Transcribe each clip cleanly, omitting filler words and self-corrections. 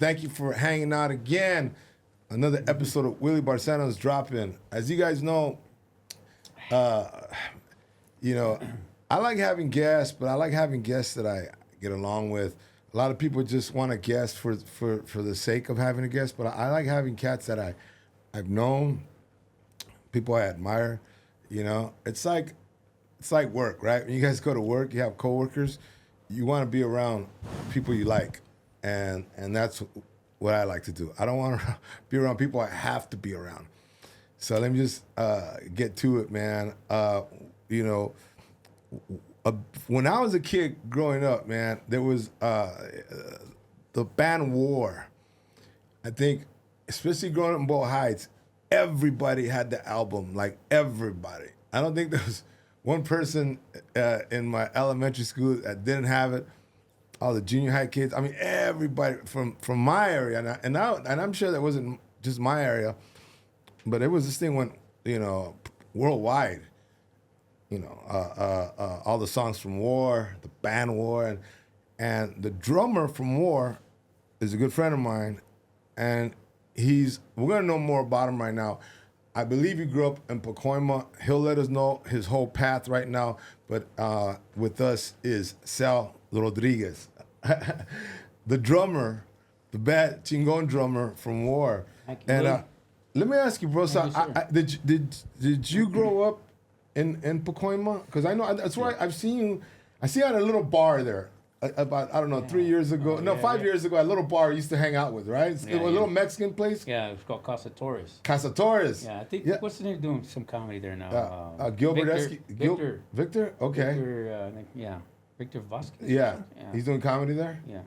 Thank you for hanging out again. Another episode of Willie Barcena is dropping. As you guys know, you know, I like having guests, but I like having guests that I get along with. A lot of people just want a guest for the sake of having a guest, but I like having cats that I've known, people I admire. You know, it's like work, right? When you guys go to work, you have coworkers, you want to be around people you like, and that's what I like to do. I don't want to be around people I have to be around. So let me just get to it, man. You know, when I was a kid growing up, man, there was the band War. I think, especially growing up in Boyle Heights, everybody had the album, like everybody. I don't think there was one person in my elementary school that didn't have it. All the junior high kids. I mean, everybody from my area, and I'm sure that wasn't just my area, but it was this thing went, you know, worldwide. You know, all the songs from War, the band War, and the drummer from War is a good friend of mine, and we're gonna know more about him right now. I believe he grew up in Pacoima. He'll let us know his whole path right now, but with us is Sal Rodriguez, the drummer, the bad chingon drummer from War. And let me ask you, bro, so did you grow up in Pacoima? Because I know that's where I've seen you. I see you at a little bar there. About, I don't know, 3 years ago. No, 5 years ago, a little bar I used to hang out with, right? It was a little Mexican place. Yeah, it's called Casa Torres. Casa Torres. Yeah, I think, what's the name doing some comedy there now? Gilbert Victor? Okay. Victor Vasquez. Yeah. He's doing comedy there? Yeah.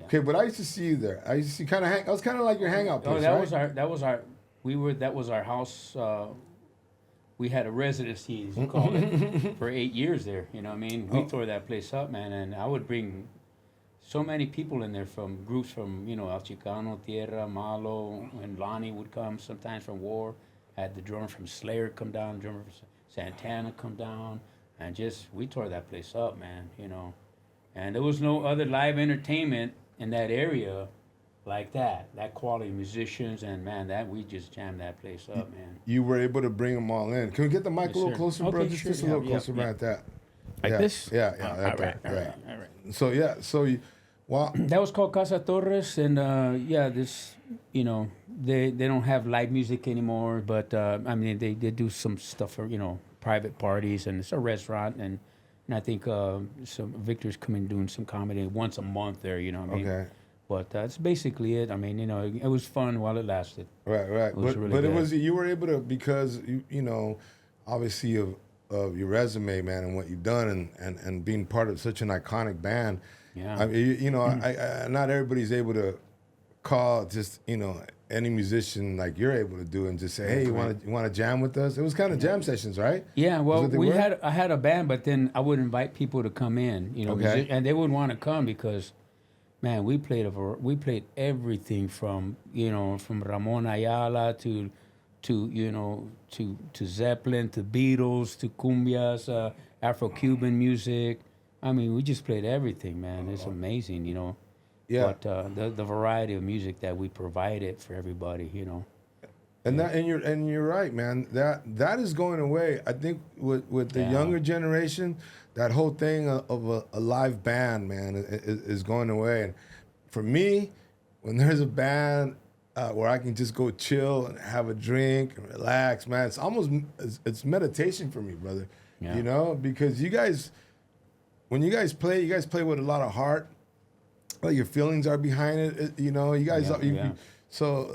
Okay, but I used to see you there. I used to see I was kind of like your hangout place, that was our house. We had a residency, as you call it, for 8 years there. You know what I mean? We tore that place up, man, and I would bring so many people in there from groups from, you know, El Chicano, Tierra, Malo, and Lonnie would come sometimes from War. Had the drummer from Slayer come down, drummer from Santana come down, and we tore that place up, man, you know. And there was no other live entertainment in that area like that quality musicians, and man, we just jammed that place up, man. You were able to bring them all in. Can we get the mic a little closer, bro? Okay, just a little closer, right that. Like this? Yeah, all right. So wow. That was called Casa Torres, and this, you know, they don't have live music anymore, but I mean, they do some stuff for, you know, private parties, and it's a restaurant, and I think some Victor's coming doing some comedy once a month there, you know what I mean? Okay. But that's basically it. I mean, you know, it was fun while it lasted. Right. But it was, you were able to, because you know, obviously of your resume, man, and what you've done, and being part of such an iconic band. Yeah. I mean, you know, I not everybody's able to call just, you know, any musician like you're able to do and just say, hey, you want to jam with us? It was kind of jam sessions, right? Yeah. Well, I had a band, but then I would invite people to come in, you know, and they wouldn't want to come because, man, we played everything from, you know, from Ramon Ayala to you know, to Zeppelin, to Beatles, to cumbias, Afro-Cuban music. I mean, we just played everything, man. It's amazing, you know. Yeah. But the variety of music that we provided for everybody, you know. And you're right, man. That is going away. I think with the younger generation, that whole thing of a live band, man, is going away. And for me, when there's a band where I can just go chill and have a drink and relax, man, it's meditation for me, brother. Yeah. You know, because when you guys play with a lot of heart. Like your feelings are behind it. You know, you guys. So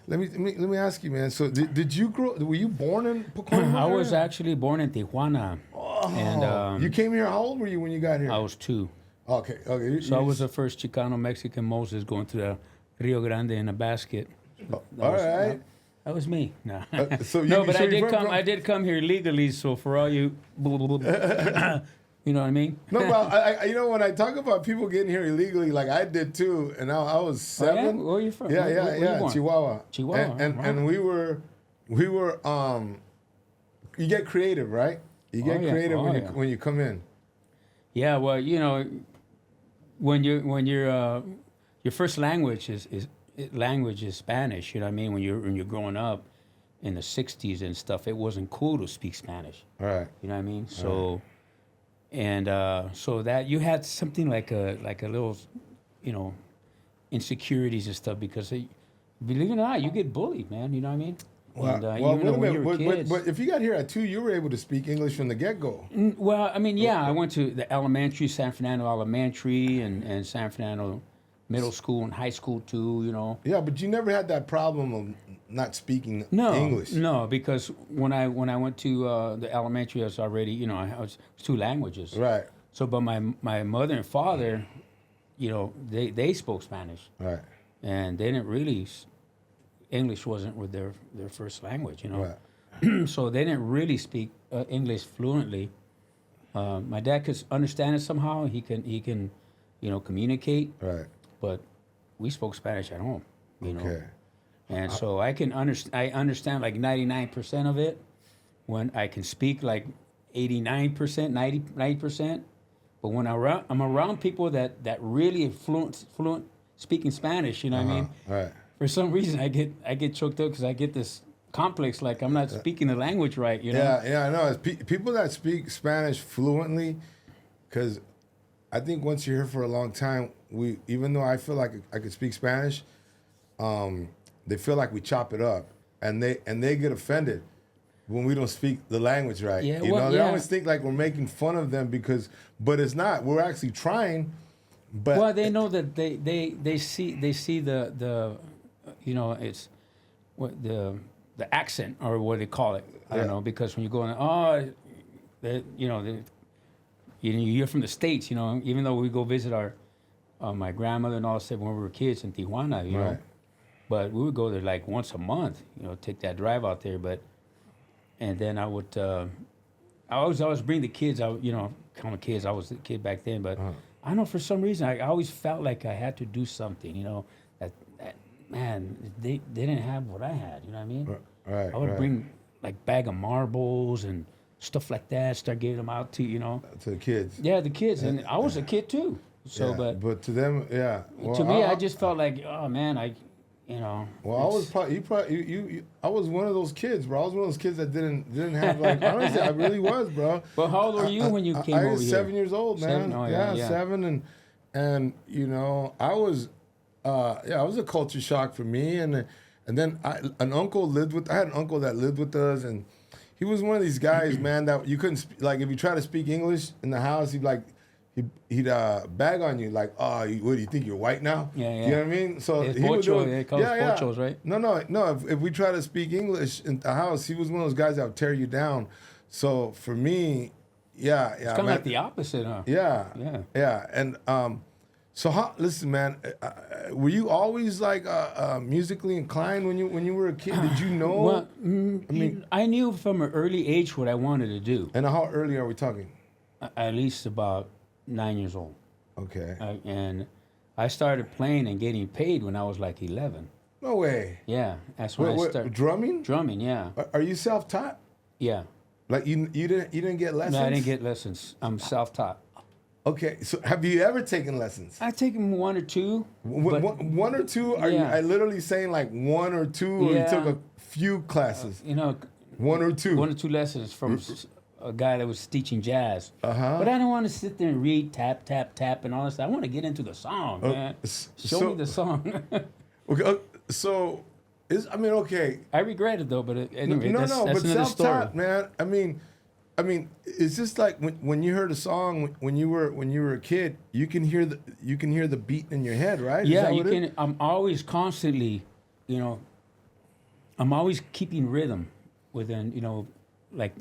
let me ask you, man. So did you grow? Were you born in Pacoima? I was actually born in Tijuana. Oh, and you came here. How old were you when you got here? I was 2. Okay. So I was the first Chicano Mexican Moses going to the Rio Grande in a basket. All right. That was me. No. I did come here legally. So for all you. You know what I mean? No, but you know, when I talk about people getting here illegally, like I did too, and I was 7. Oh, yeah? Where are you from? Yeah, Chihuahua. And we were, you get creative, right? You get creative when you come in. Yeah, well, you know, when you're your first language is Spanish. You know what I mean? When you're growing up in the '60s and stuff, it wasn't cool to speak Spanish. Right. You know what I mean? So, and so that you had something like a little, you know, insecurities and stuff because believe it or not, you get bullied, man. You know what I mean? Well, And, well even wait a when you minute. were But, kids, but if you got here at 2, you were able to speak English from the get-go. well, I mean, yeah, I went to the elementary, San Fernando Elementary, and San Fernando Middle School and high school too. You know. Yeah, but you never had that problem of not speaking No, English. no, because when I went to the elementary, I was already, you know, I was 2 languages. Right. So, but my mother and father, you know, they spoke Spanish, Right. and they didn't really. English wasn't with their first language, you know. Right. So they didn't really speak English fluently. My dad could understand it somehow. He can, you know, communicate. Right. But we spoke Spanish at home, you know. Okay. And so I understand like 99% of it. When I can speak like 89%, 90%. But when I'm around people that really fluent speaking Spanish, you know what I mean? Right. For some reason, I get choked up because I get this complex, like I'm not speaking the language right, you know? Yeah, I know. It's people that speak Spanish fluently, because I think once you're here for a long time, even though I feel like I could speak Spanish, they feel like we chop it up, and they get offended when we don't speak the language right. Yeah, you well, know, they yeah. always think like we're making fun of them but it's not. We're actually trying. But Well, they know that they see the you know, it's what the accent or what they call it. I don't Yeah. know, because when you go in, you know, you're from the States, you know. Even though we go visit our my grandmother and all that stuff when we were kids in Tijuana, you know. Right. But we would go there like once a month, you know, take that drive out there. And then I would, I always bring the kids out, you know, call them kids. I was a kid back then, but I don't know, for some reason, I always felt like I had to do something, you know, that man, they didn't have what I had, you know what I mean? Right. I would bring like bag of marbles and stuff like that, start giving them out to, you know. to the kids. Yeah, the kids. And I was a kid too. So, Yeah, but to them, yeah. Well, to me, I just felt like, oh man, you know. Well, I was probably I was one of those kids, bro. I was one of those kids that didn't have like honestly, I really was, bro. Well, how old were you when you came I over was here? 7 years old, man. 7? Oh, yeah. 7, and you know, I was it was a culture shock for me, and then I had an uncle that lived with us, and he was one of these guys, man, that you couldn't like if you try to speak English in the house, he'd bag on you like, oh, what do you think, you're white now? Yeah. You know what I mean? So It's he would do pocho, it. they call it pochos, right? No. If we try to speak English in the house, he was one of those guys that would tear you down. So for me, yeah, It's kind of like the opposite, huh? Yeah. And so listen, man, were you always like musically inclined when you were a kid? Did you know? Well, I knew from an early age what I wanted to do. And how early are we talking? At least about 9 years old. Okay. And I started playing and getting paid when I was like 11. No way. Yeah, that's when I started. Drumming? Drumming, yeah. Are you self-taught? Yeah. Like you didn't get lessons? No, I didn't get lessons. I'm self-taught. Okay, so have you ever taken lessons? I've taken 1 or 2. One or two? Are you literally saying like 1 or 2, or you took a few classes? You know, 1 or 2. 1 or 2 lessons from a guy that was teaching jazz. Uh-huh. But I don't want to sit there and read tap, tap, tap and all this. I want to get into the song, man. Show me the song. Okay, so okay. I regret it though, but anyway, that's but another story. self-taught, man. I mean, it's just like when you heard a song when you were a kid, you can hear the beat in your head, right? Yeah, you can. I'm always constantly, you know, I'm always keeping rhythm within, you know, like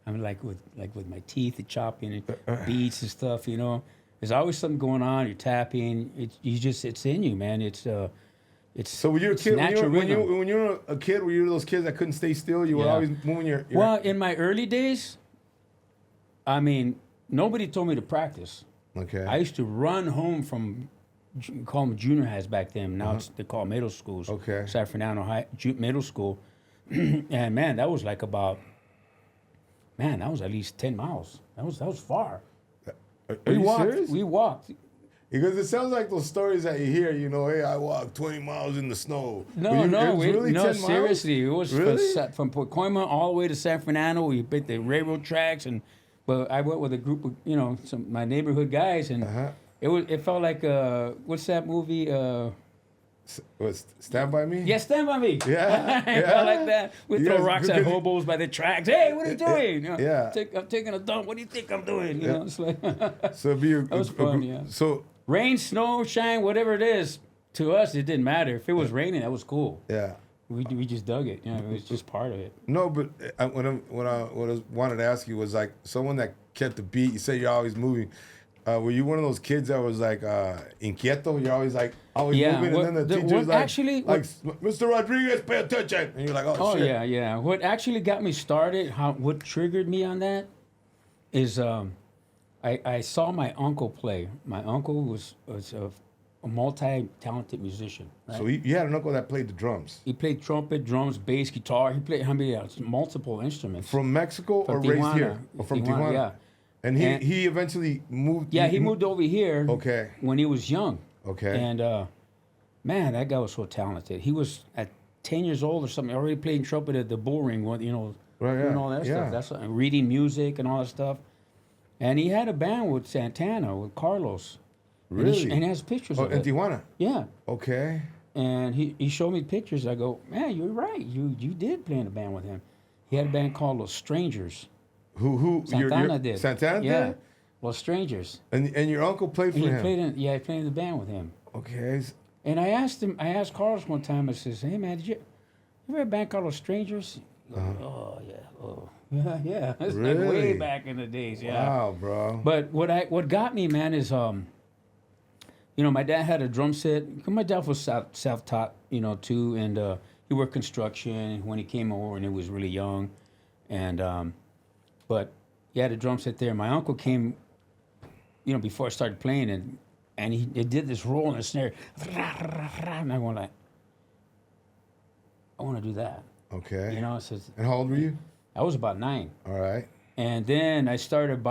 I'm like with my teeth, the chopping and beats and stuff. You know, there's always something going on. You're tapping. It's in you, man. It's so when you were a kid, when you were a kid, were you those kids that couldn't stay still? You were always moving your. Well, in my early days, I mean, nobody told me to practice. Okay. I used to run home from, call them junior highs back then. Now they call middle schools. Okay. San Fernando Middle School, and man, that was like that was at least 10 miles. That was far. Are you serious? We walked. Because it sounds like those stories that you hear, you know, hey, I walked 20 miles in the snow. No, But no, it was really 10 miles? seriously. It was Really? from Pacoima all the way to San Fernando. We bit the railroad tracks, but I went with a group of, my neighborhood guys, and Uh-huh. it felt like what's that movie? Stand By Me? Yeah, Stand By Me. Yeah, It felt like that. We throw Yes, rocks at because- hobos by the tracks. Hey, what are you doing? yeah. I'm taking a dump. What do you think I'm doing? You know, it's like So it'd be that was fun. Yeah. So, Rain, snow, shine, whatever it is, to us it didn't matter. If it was raining, that was cool. yeah. We just dug it. It was just part of it. No, but what I wanted to ask you was like someone that kept the beat. You say you're always moving. Were you one of those kids that was like inquieto? You're always always Yeah, moving, and then the teacher's what like, actually- like, Mr. Rodriguez, pay attention, and you're like, oh Oh shit. yeah. What actually got me started, what triggered me on that, is I saw my uncle play. My uncle was a multi-talented musician. Right? So you had an uncle that played the drums He played trumpet, drums, bass, guitar. He played multiple instruments. from Mexico or From raised Tijuana. here? Or from Tijuana? Yeah. And he eventually moved. Yeah, he moved over here. Okay. When he was young. Okay. And man, that guy was so talented. He was at 10 years old or something, already playing trumpet at the bullring. Right, doing yeah, all that yeah. stuff. Reading music and all that stuff. And he had a band with Santana, with Carlos. Really? And he has pictures of in it. Tijuana. Yeah. Okay. And he showed me pictures. I go, man, you're right. You did play in a band with him. He had a band called Los Strangers. Who? Santana did. Santana Yeah. did? Los Strangers. And your uncle played for And he him. played in the band with him. Okay. And I asked Carlos one time, I says, hey man, did you ever have a band called Los Strangers? Oh yeah. Oh. Yeah. It's like way Really? back in the days, yeah. Wow, bro. But what got me, man, is my dad had a drum set. My dad was self-taught, too, and he worked construction when he came over, and he was really young, and but he had a drum set there. My uncle came, before I started playing, and he did this roll and a snare, and I went like, I want to do that, Okay. I says, And how old were you? I was about 9. All right. And then I started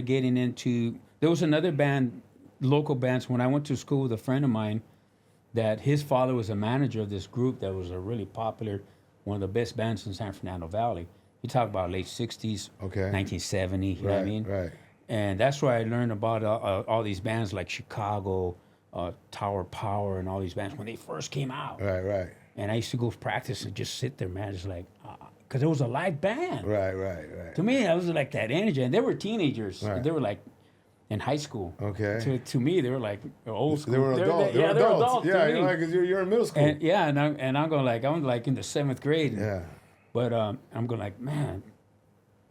getting into, there was another band, local bands, when I went to school with a friend of mine, that his father was a manager of this group that was a really popular, one of the best bands in San Fernando Valley. You talk about late 60s, Okay. 1970, you know what I mean? Right. And that's where I learned about all these bands like Chicago, Tower Power, and all these bands when they first came out. Right. And I used to go practice and just sit there, man, just like, because it was a live band. Right. To me, I was like that energy, and they were teenagers. Right. They were like in high school. Okay. To me, they were like old school. They were adults. They were adults. Yeah, to me. because you're in middle school. And I'm going like I'm like in the 7th grade. Yeah. But I'm going like, man,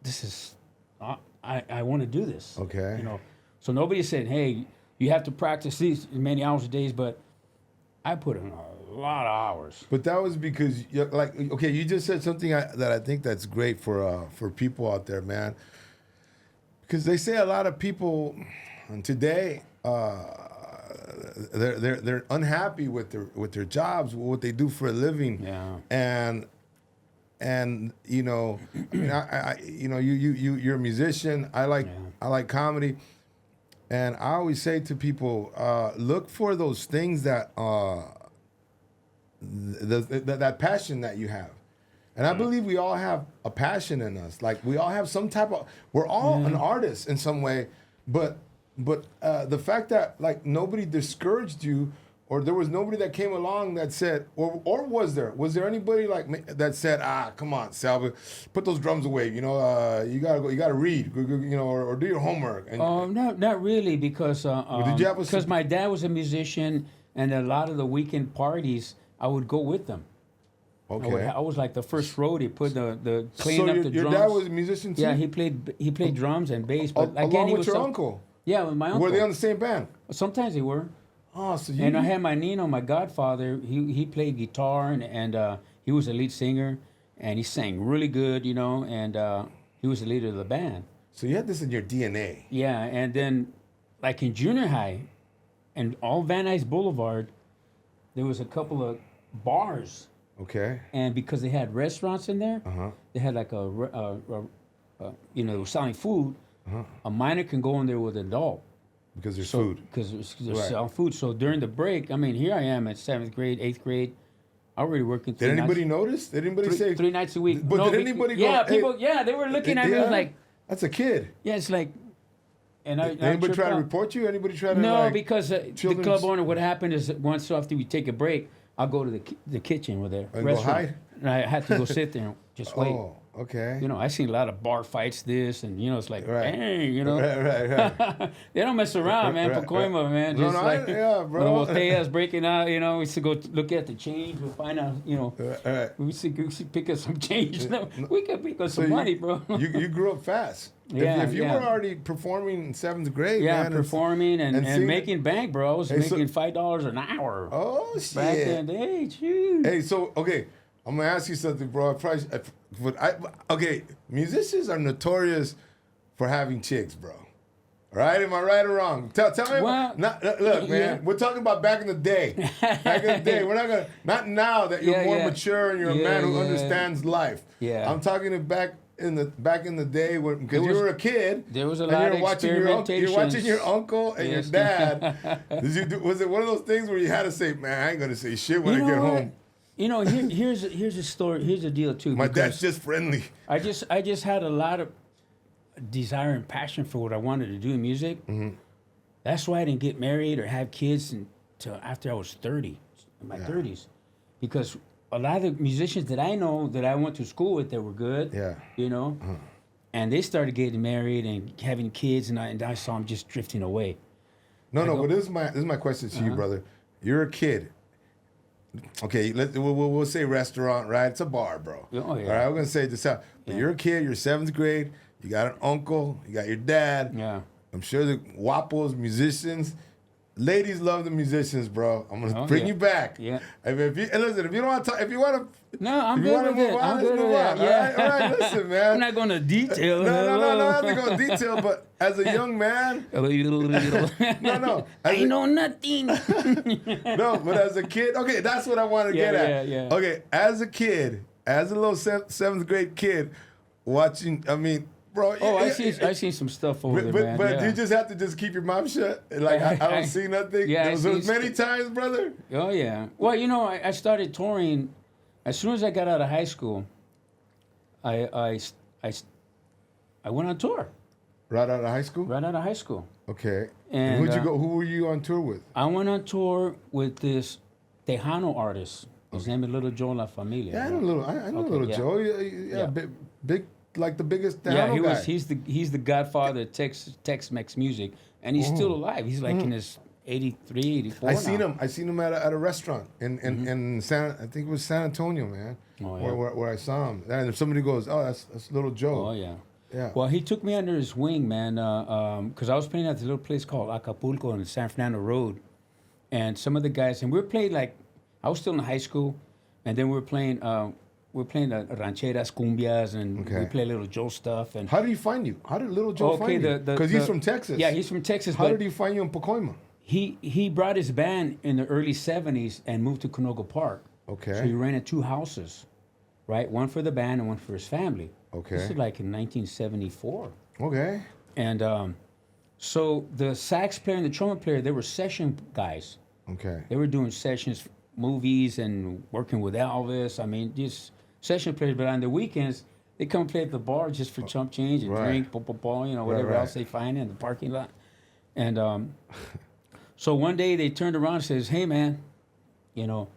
this is I want to do this. Okay. So nobody said, hey, you have to practice these many hours a day, but I put in a lot of hours. But that was because, you just said something that I think that's great for people out there, man. Because they say a lot of people today, they're unhappy with their jobs, what they do for a living. Yeah. And you're a musician. I like comedy, and I always say to people, look for those things that that passion that you have. And I believe we all have a passion in us. Like we all have some type of. We're all an artist in some way, but the fact that like nobody discouraged you, or there was nobody that came along that said, or was there anybody like that said, come on, Sal, put those drums away. You gotta read, or do your homework. And, not really, because did you have because my dad was a musician, and a lot of the weekend parties I would go with them. Okay. I was like the first roadie, put the cleaning up the drums. Your dad was a musician too? Yeah, he played drums and bass. But again, along he with was your uncle? Yeah, with my uncle. Were they on the same band? Sometimes they were. Oh, so you... And I had my Nino, my godfather. He played guitar and he was a lead singer, and he sang really good, and he was the leader of the band. So you had this in your DNA. Yeah, and then like in junior high, and all Van Nuys Boulevard, there was a couple of bars. Okay. And because they had restaurants in there, they had like they were selling food. A minor can go in there with an adult Because there's So food. because they're Right. selling food. So during the break, I mean, here I am at 7th grade, 8th grade, already working. Did anybody notice? Did anybody say? three nights a week? But No, did anybody go? Yeah, "Hey, people. Yeah, they were looking at me. It was like, that's a kid. yeah, it's like. And I Anybody try to out. report you? Anybody try to? No, like, because the children's- club owner. What happened is that once after we take a break, I'll go to the kitchen with the And go restaurant, hide? and I had to go sit there and just wait. Oh, okay. You know, I seen a lot of bar fights. This and it's like, Right. dang, you know, Right. they don't mess around, man. Right, Pacoima, man, No, just no, like yeah, bro. when the botellas breaking out. You know, we used to go look at the change. We'll find out. Right. We should pick up some change. We could pick up So some money, bro. you grew up fast. Yeah, if you yeah. were already performing in 7th grade, Yeah, man, performing and seeing- making bank, bro. I was Hey, so- making $5 an hour. Oh shit! Back in the day, shoot. Hey, so okay, I'm gonna ask you something, bro. Okay, musicians are notorious for having chicks, bro. Right? Am I right or wrong? Tell me. Well, Look, man. yeah. We're talking about back in the day. Back in the day. We're not now that you're Yeah, more yeah. mature and you're a Yeah, man who yeah. understands life. Yeah. I'm talking back in the day when because you was- were a kid. there was a and lot you're of watching you're watching your experimentations. uncle and Yes. your dad. Was it one of those things where you had to say, "Man, I ain't gonna say shit when I get what? home. Here's a story. Here's a deal too. My because dad's just friendly." I just had a lot of desire and passion for what I wanted to do in music. Mm-hmm. That's why I didn't get married or have kids until after I was 30, in my 30s, because a lot of the musicians that I know that I went to school with that were good, Yeah. and they started getting married and having kids, and I saw them just drifting away. No, go- but this is my question to you, brother. You're a kid. Okay, we'll say restaurant, right? It's a bar, bro. Oh, yeah. All right, we're gonna say this out. But you're a kid. You're 7th grade. You got an uncle. You got your dad. Yeah. I'm sure the guapos, musicians, ladies love the musicians, bro. I'm gonna Oh, bring yeah. you back. Yeah. And listen, if you don't want to talk, if you want to, No, I'm if you good want to with move it. on, I'm let's good move with on. it. Yeah. All right, listen, man. I'm not going to detail. No, I have to go in detail. But as a young man, no. I know nothing. No, but as a kid, okay, that's what I want to Yeah, get at. yeah, yeah. Okay, as a kid, as a little 7th grade kid, watching, I mean, bro. Oh, I seen some stuff over there, man. But yeah. you just have to just keep your mouth shut. Like, I don't see nothing. Yeah, There I was see many times, brother. Oh yeah. Well, I started touring as soon as I got out of high school. I went on tour Right out of high school? right out of high school. Okay. And, Who'd you go? Who were you on tour with? I went on tour with this Tejano artist. His name is Little Joe La Familia. Yeah, I know right? Little Okay, yeah. Joe. Yeah, Yeah. big, like the biggest Yeah, Tejano guy. he's the godfather of Tex-Mex music, and he's still alive. He's like in his 83, 84 I now. seen him at a restaurant in San, I think it was San Antonio, man. Oh, yeah. Where I saw him. And if somebody goes, "Oh, that's Little Joe." Oh yeah. Yeah. Well, he took me under his wing, man, because I was playing at this little place called Acapulco on the San Fernando Road, and some of the guys, and we were playing like, I was still in high school, and then we were playing the rancheras, cumbias, and we Okay. play Little Joe stuff. And How did he find you? How did Little Joe find you? Because he's from Texas. Yeah, he's from Texas. How but did he find you in Pacoima? he brought his band in the early '70s and moved to Canoga Park. Okay. So he rented 2 houses, right? One for the band and one for his family. Okay. This is like in 1974. Okay. And so the sax player and the trumpet player, they were session guys. Okay. They were doing sessions, movies, and working with Elvis. I mean, just session players. But on the weekends, they come play at the bar just for chump change and Right. drink, whatever right. else they find in the parking lot. And so one day they turned around and says, "Hey, man, Little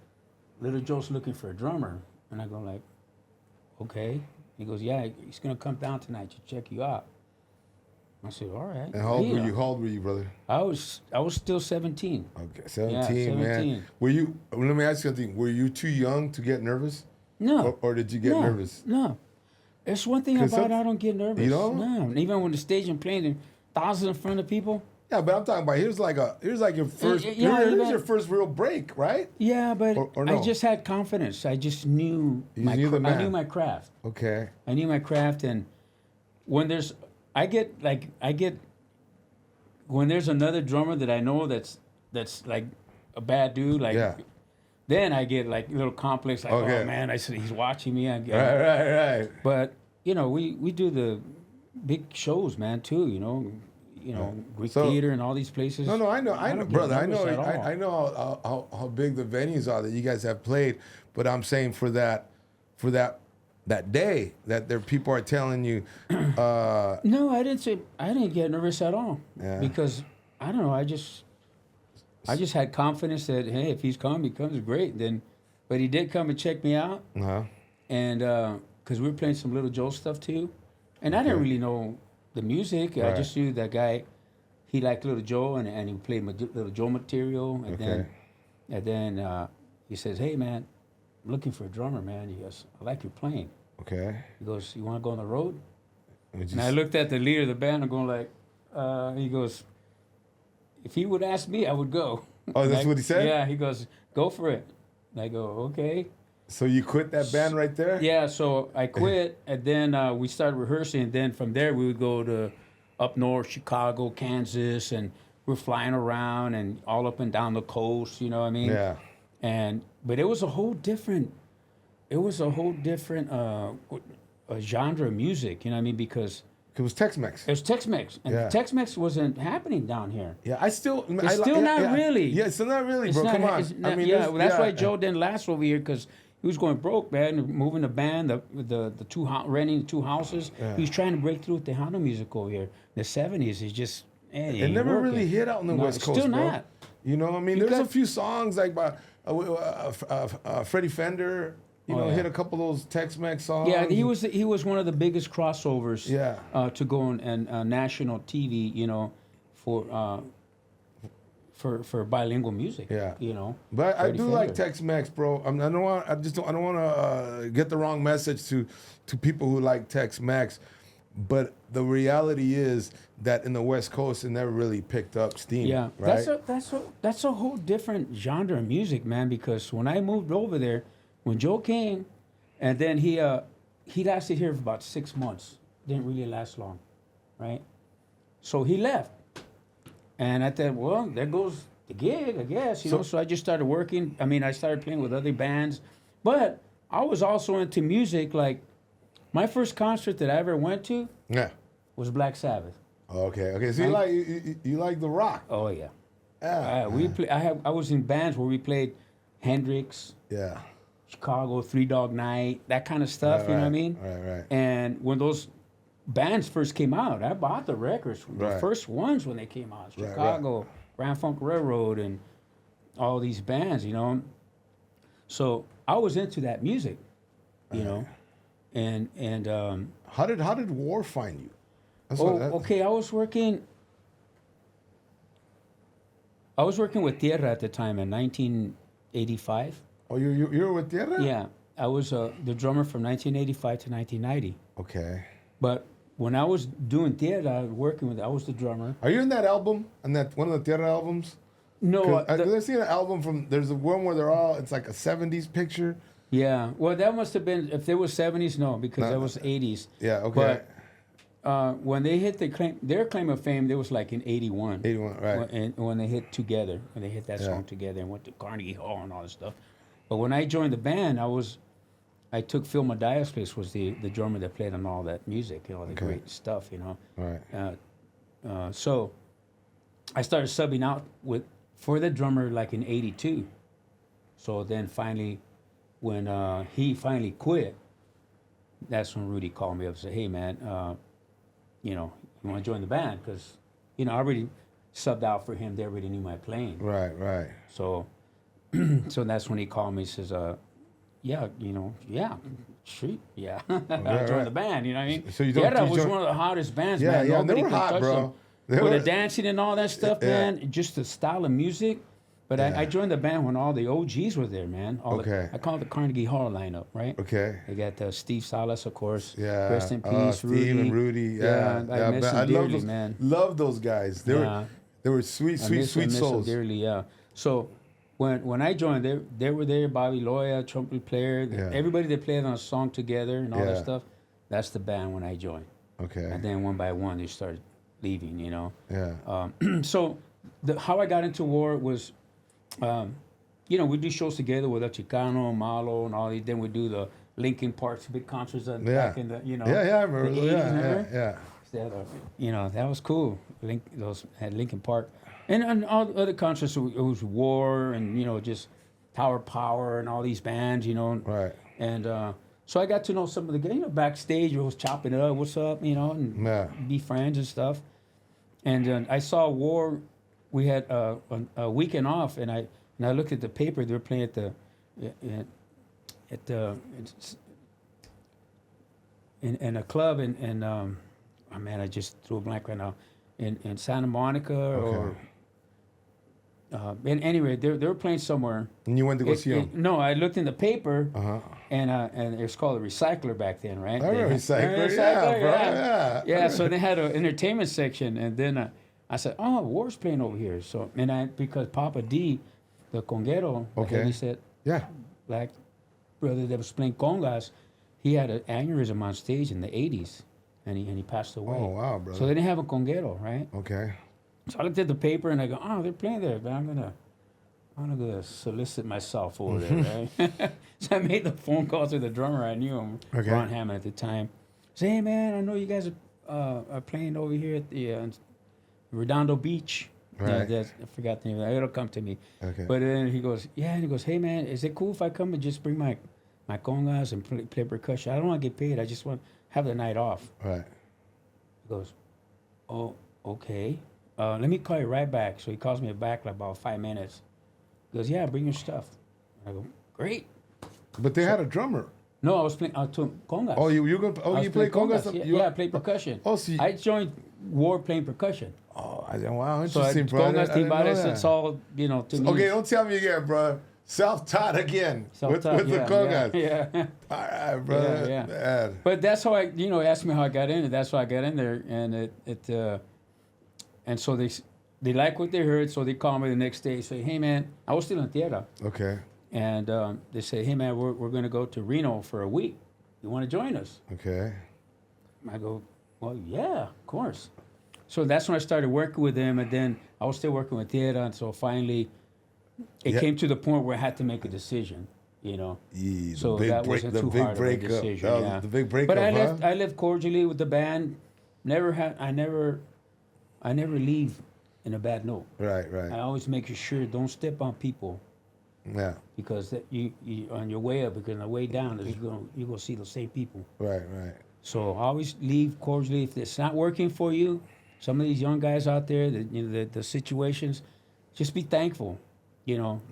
Joe's looking for a drummer." And I go like, "Okay." He goes, "Yeah, he's gonna come down tonight to check you out." I said, "All right." And how old were Yeah. you? How old were you, brother? I was still 17. Okay, 17, man. 17. Were you? Let me ask you something. Were you too young to get nervous, No. or did you get nervous? No. There's one thing 'Cause about some- I don't get nervous. You don't? No. And even when the stage I'm playing in thousands in front of people. Yeah, but I'm talking about here's like your first. yeah, here's even- your first real break, right? Yeah, but Or I no? just had confidence. I just knew You knew the I man. knew my craft. Okay. I knew my craft, and when when there's another drummer that I know that's like a bad dude, like Yeah. then I get like a little complex, like, Okay. oh man, I said he's watching me. Right. But we do the big shows, man, too. Greek So- theater and all these places. No, I know, don't get brother. I nervous know, at all. I know how big the venues are that you guys have played. But I'm saying for that day that there people are telling you, No, I didn't get nervous at all. Yeah. Because I don't know. I just had confidence that hey, if he comes great. But he did come and check me out, and because we were playing some Little Joe stuff too, and I didn't really know the music. I Right. just knew that guy. He liked Little Joe, and he played Little Joe material, and then he says, "Hey man, I'm looking for a drummer, man." He goes, "I like your playing." okay. He goes, "You want to go on the road?" Which And is- I looked at the leader of the band. I'm going like, he goes, "If he would ask me, I would go." Oh, that's And what he said? Yeah, he goes, "Go for it." And I go, "Okay." So you quit that band right there? Yeah, so I quit, and then we started rehearsing, and then from there we would go to up north, Chicago, Kansas, and we're flying around and all up and down the coast. You know what I mean? Yeah. But it was a whole different genre of music. You know what I mean? Because It was Tex-Mex. it was Tex-Mex, and Yeah. Tex-Mex wasn't happening down here. Yeah, it's still not really. Yeah, it's still not really, It's bro. not- Come on. it's not- I mean, yeah, there's- well, that's yeah. why Joe didn't last over here because he was going broke, man. Moving the band, the two renting the two houses. Yeah. He was trying to break through with the Tejano music over here. In the '70s, he just It never really hit out on the No, West it's Coast, still bro. not. You know what I mean? You There's a got- few songs like by Freddie Fender. You know, yeah. hit a couple of those Tex-Mex songs. Yeah, he was one of the biggest crossovers. Yeah. To go on national TV, for bilingual music. Yeah. But I Freddie do like Fender. Tex-Mex, bro. I don't want to get the wrong message to people who like Tex-Mex, but the reality is that in the West Coast it never really picked up steam. Yeah, right. that's a whole different genre of music, man. Because when I moved over there, when Joe came, and then he lasted here for about 6 months. Didn't really last long, right? So he left, and I thought, well, there goes the gig, I guess. So I just started working. I mean, I started playing with other bands, but I was also into music. Like my first concert that I ever went to Yeah. was Black Sabbath. Okay. So you like the rock? Oh yeah. Yeah. I was in bands where we played Hendrix, Yeah. Chicago, Three Dog Night, that kind of stuff. Right, you know what I right, mean? right. And when those bands first came out, I bought the records, the Right. first ones when they came out. Right, Chicago, Grand Funk Railroad, and all these bands. So I was into that music, and How did War find you? That's what- okay, I was working with Tierra at the time in 1985. Oh, you were with Tierra? Yeah, I was the drummer from 1985 to 1990. Okay. But when I was doing Tierra, I was the drummer. Are you in that album? And that one of the Tierra albums? No, I've seen an album from. There's a one where it's like a '70s picture. yeah. Well, that must have been if there was '70s. No, because that was '80s. Yeah. Okay. But when they hit their claim of fame, it was like in '81. 81. Right. And when they hit together, when they hit that song together and went to Carnegie Hall and all that stuff. But when I joined the band, I took Phil Madia's place, was the drummer that played on all that music, the great stuff, Right. So I started subbing out for the drummer like in '82. So then finally, when he finally quit, that's when Rudy called me up and said, "Hey man, you want to join the band?" Because I already subbed out for him. They already knew my playing. Right. So, so that's when he called me. He says, "Yeah, shoot, yeah, I'll join the band." You know what I mean? So you don't- Tierra you was join- one of the hottest bands, Yeah, man. yeah, Nobody they were could hot, touch bro. them. They With were- the dancing and all that stuff, Yeah. man. Just the style of music. But I joined the band when all the OGs were there, man. I call it the Carnegie Hall lineup, right? Okay. They got Steve Salas, of course. Yeah. Rest in peace, Steve Rudy. and Rudy. Yeah. I miss man, them dearly, those, man. Love those guys. They were sweet I miss them souls. dearly, yeah. So when I joined, they were there. Bobby Loya, trumpet player, Yeah. everybody that played on a song together and all that Yeah. stuff. That's the band when I joined. Okay. And then one by one they started leaving. Yeah. So how I got into War was, we do shows together with El Chicano, Malo, and all these. Then we do the Linkin Park's big concerts back in the Yeah, I remember. the 80s, remember? Yeah. that was cool. Those had Linkin Park, and all the other concerts. It was War, and just Tower Power, and all these bands. Right. And so I got to know some of the guys. Backstage, I was chopping it up. What's up? And be friends and stuff. And I saw War. We had a weekend off, and I looked at the paper. They were playing at the in a club and oh man, I just threw a blank right now. In Santa Monica or and anyway, they were playing somewhere. And you went to go see them? No, I looked in the paper, and it was called a Recycler back then, right? I remember Recycler, yeah, bro, yeah. Yeah, so they had an entertainment section, and then I said, "Oh, War's playing over here." So because Papa D, the conguero, he said, yeah, black brother that was playing congas, he had an aneurysm on stage in the '80s, and he passed away. Oh wow, brother. So they didn't have a conguero, right? Okay. So I looked at the paper and I go, "Oh, they're playing there, but I'm gonna solicit myself over there, right?" So I made the phone call to the drummer. I knew him, Ron Hammond at the time. Say, "Hey man, I know you guys are playing over here at the Redondo Beach." Right. I forgot the name of that. It'll come to me. Okay. But then he goes, "Yeah," and he goes, "Hey man, is it cool if I come and just bring my congas and play percussion? I don't want to get paid. I just want to have the night off." Right. He goes, "Oh, okay. Let me call you right back." So he calls me back like about 5 minutes. He goes, "Yeah, bring your stuff." I go, "Great." But they had a drummer. No, I was playing congas. Oh, you play congas? Yeah, I play percussion. Oh, so I joined War playing percussion. Oh, wow, So interesting, bro. congas, I didn't know timbales, that. it's all, to me. Okay, don't tell me again, bro. Self-taught again with the congas. Yeah. All right, bro. Yeah. Man. But that's how asked me how I got in it. That's how I got in there, and and so they like what they heard, so they call me the next day, say, "Hey man," I was still in Tierra. Okay. And they say, "Hey man, we're going to go to Reno for a week. You want to join us?" Okay. I go, "Well, yeah, of course." So that's when I started working with them, and then I was still working with Tierra, and so finally it came to the point where I had to make a decision, Yeah, so that wasn't too hard of a decision. That was the big breakup, But I lived cordially with the band. I never leave in a bad note. Right. I always make sure don't step on people. Yeah. Because you on your way up, because on the way down, you're gonna see the same people. Right. So always leave cordially. If it's not working for you, some of these young guys out there, the situations, just be thankful.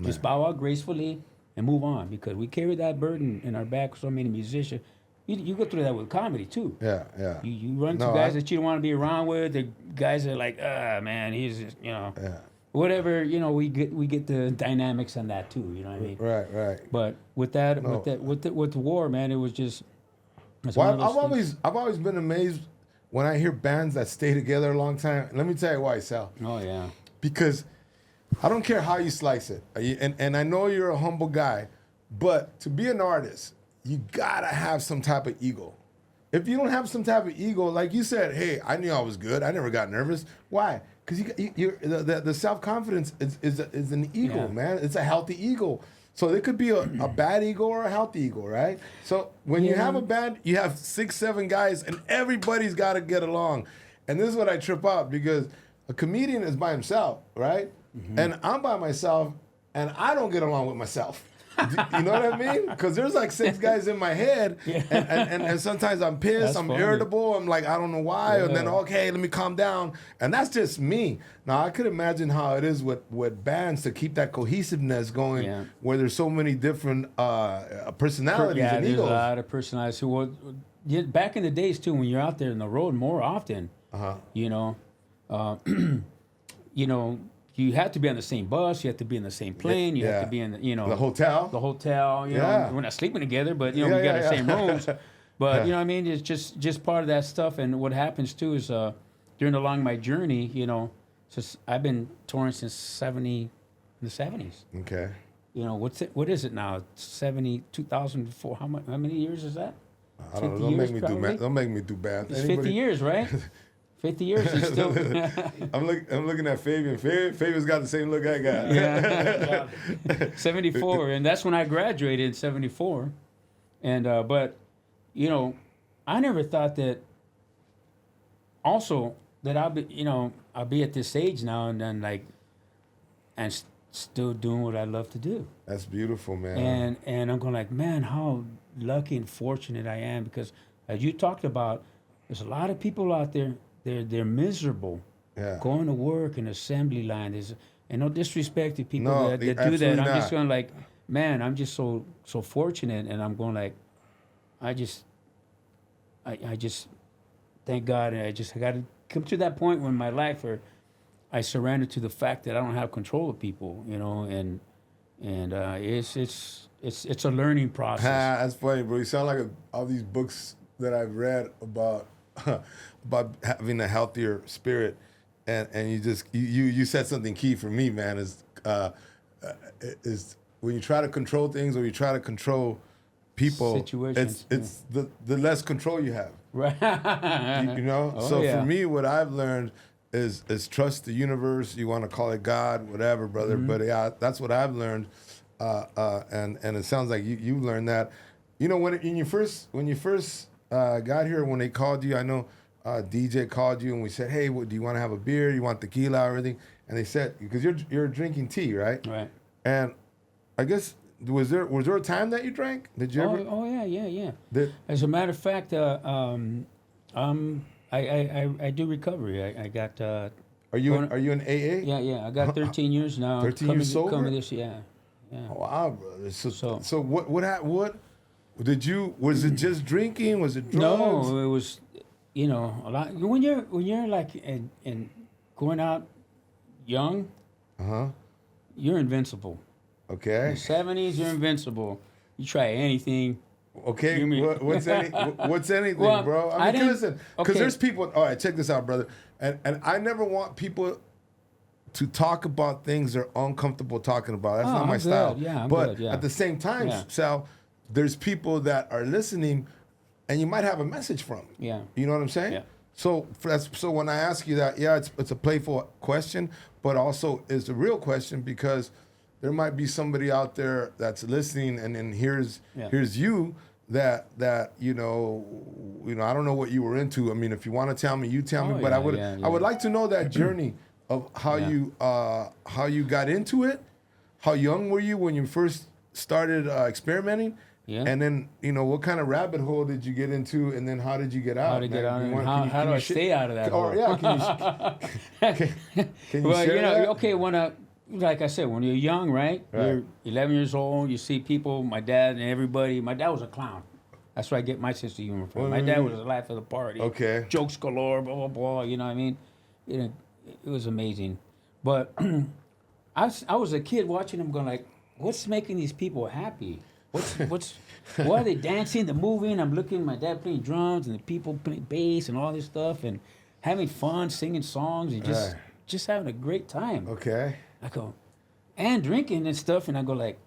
Just bow out gracefully and move on, because we carry that burden in our back. So many musicians. You go through that with comedy too. Yeah. You run into guys that you don't want to be around with. The guys that are like, man, he's just, Yeah. whatever, we get the dynamics on that too. You know what I mean? Right. But with the War, man, it was just. Well, I've always been amazed when I hear bands that stay together a long time. Let me tell you why, Sal. Oh yeah. Because I don't care how you slice it, and I know you're a humble guy, but to be an artist, you gotta have some type of ego. If you don't have some type of ego, like you said, hey, I knew I was good. I never got nervous. Why? Because the self-confidence is an ego, man. It's a healthy ego. So there could be a bad ego or a healthy ego, right? So when you have a band, you have 6, 7 guys, and everybody's got to get along. And this is what I trip out, because a comedian is by himself, right? Mm-hmm. And I'm by myself, and I don't get along with myself. You know what I mean? Because there's like 6 guys in my head, and sometimes I'm pissed, that's I'm funny. Irritable, I'm like, I don't know why, and then, okay, let me calm down. And that's just me. Now, I could imagine how it is with bands to keep that cohesiveness going, where there's so many different personalities and egos. There's a lot of personalities. Back in the days, too, when you're out there on the road more often, you have to be on the same bus. You have to be in the same plane. You have to be in the hotel. The hotel. We're not sleeping together, but we got the same rooms. But you know what I mean. It's just part of that stuff. And what happens too is along my journey, since I've been touring since the 70s. Okay. What is it now? 2004. How many years is that? I don't know. Don't make me do math. Don't make me do math. It's 50 years, right? 50 years, he's still. I'm looking at Fabian. Fabian's got the same look I got. 74, and that's when I graduated in 74. And but I never thought that also that I'll be at this age now and then like, and still doing what I love to do. That's beautiful, man. And I'm going like, man, how lucky and fortunate I am, because as you talked about, there's a lot of people out there, they're miserable. Yeah. Going to work in assembly line. There's, and no disrespect to people No, that do absolutely that. I'm not. just going like, man, I'm just so fortunate, and I'm going like, I just thank God, and I got to come to that point in my life where I surrender to the fact that I don't have control of people, you know, and it's a learning process. That's funny, bro. You sound like all these books that I've read about about having a healthier spirit, and you said something key for me, man. Is when you try to control things or you try to control people, Situations, it's the less control you have. Right. You know. Oh, so yeah. for me, what I've learned is trust the universe. You want to call it God, whatever, brother. Mm-hmm. But yeah, that's what I've learned. And it sounds like you learned that. You know, when you first got here, when they called you, I know DJ called you and we said, hey, do you want to have a beer? You want tequila or everything? And they said, because you're drinking tea, right? Right. And I guess was there a time that you drank? Did you ever? Oh yeah. Did, As a matter of fact, I do recovery. I got. are you in AA? Yeah. I got 13 years now. 13 years sober? Coming this, yeah. Oh, wow, brother. So- So what did you? Was it just drinking? Was it drugs? No, it was, a lot. When you're like and going out young, you're invincible. In Okay. the 70s, you're invincible. You try anything. Okay. You mean- What's anything, Well, bro? I I mean, didn't- listen, because okay. there's people. All right, check this out, brother. And I never want people to talk about things they're uncomfortable talking about. That's Oh, not my I'm style. good. Yeah, I'm but good, yeah. at the same time, Yeah. Sal, there's people that are listening, and you might have a message from. Yeah. You know what I'm saying? Yeah. So so when I ask you that, yeah, it's a playful question, but also it's a real question because there might be somebody out there that's listening and then here's you that I don't know what you were into. I mean, if you want to tell me, you tell me. Oh, But yeah, I would like to know that journey of how you got into it. How young were you when you first started experimenting? Yeah. And then what kind of rabbit hole did you get into, and then how did you get out? How to get man? out, You and want- how can do I you stay out of that Or hole? yeah, can you Well, share that? okay, like I said, when you're young, right? Right. You're 11 years old, you see people, my dad and everybody. My dad was a clown. That's where I get my sense of humor from. My dad was the life of the party. Okay. Jokes galore, blah, blah, blah. You know what I mean? It was amazing. But I was a kid watching them going like, what's making these people happy? Why are they dancing, they're moving? I'm looking at my dad playing drums and the people playing bass and all this stuff and having fun, singing songs and just having a great time. Okay. I go, and drinking and stuff, and I go like,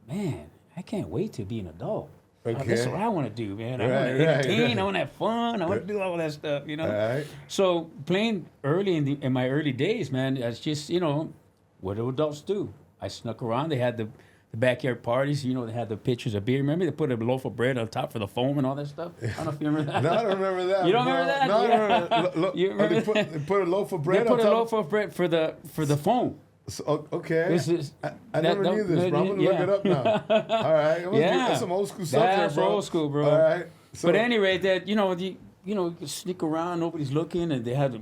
man, I can't wait to be an adult. Okay. That's what I want to do, man. I want Right, to entertain. right. I want to have fun. I want to do all that stuff, All right. So playing early in my early days, man, that's just what do adults do? I snuck around. They had the backyard parties. They had the pictures of beer. Remember they put a loaf of bread on top for the foam and all that stuff. I don't know if you remember that. No, I don't remember that. You don't remember that? No, Yeah. no. You remember They put a loaf of bread They put on a top. loaf of bread for the foam. So, okay. This is- I never knew this, bro. I'm going to look it up now. All right. That's some old school stuff That's there, bro. old school, bro. All right. So, But anyway, that you could sneak around, nobody's looking, and they had to,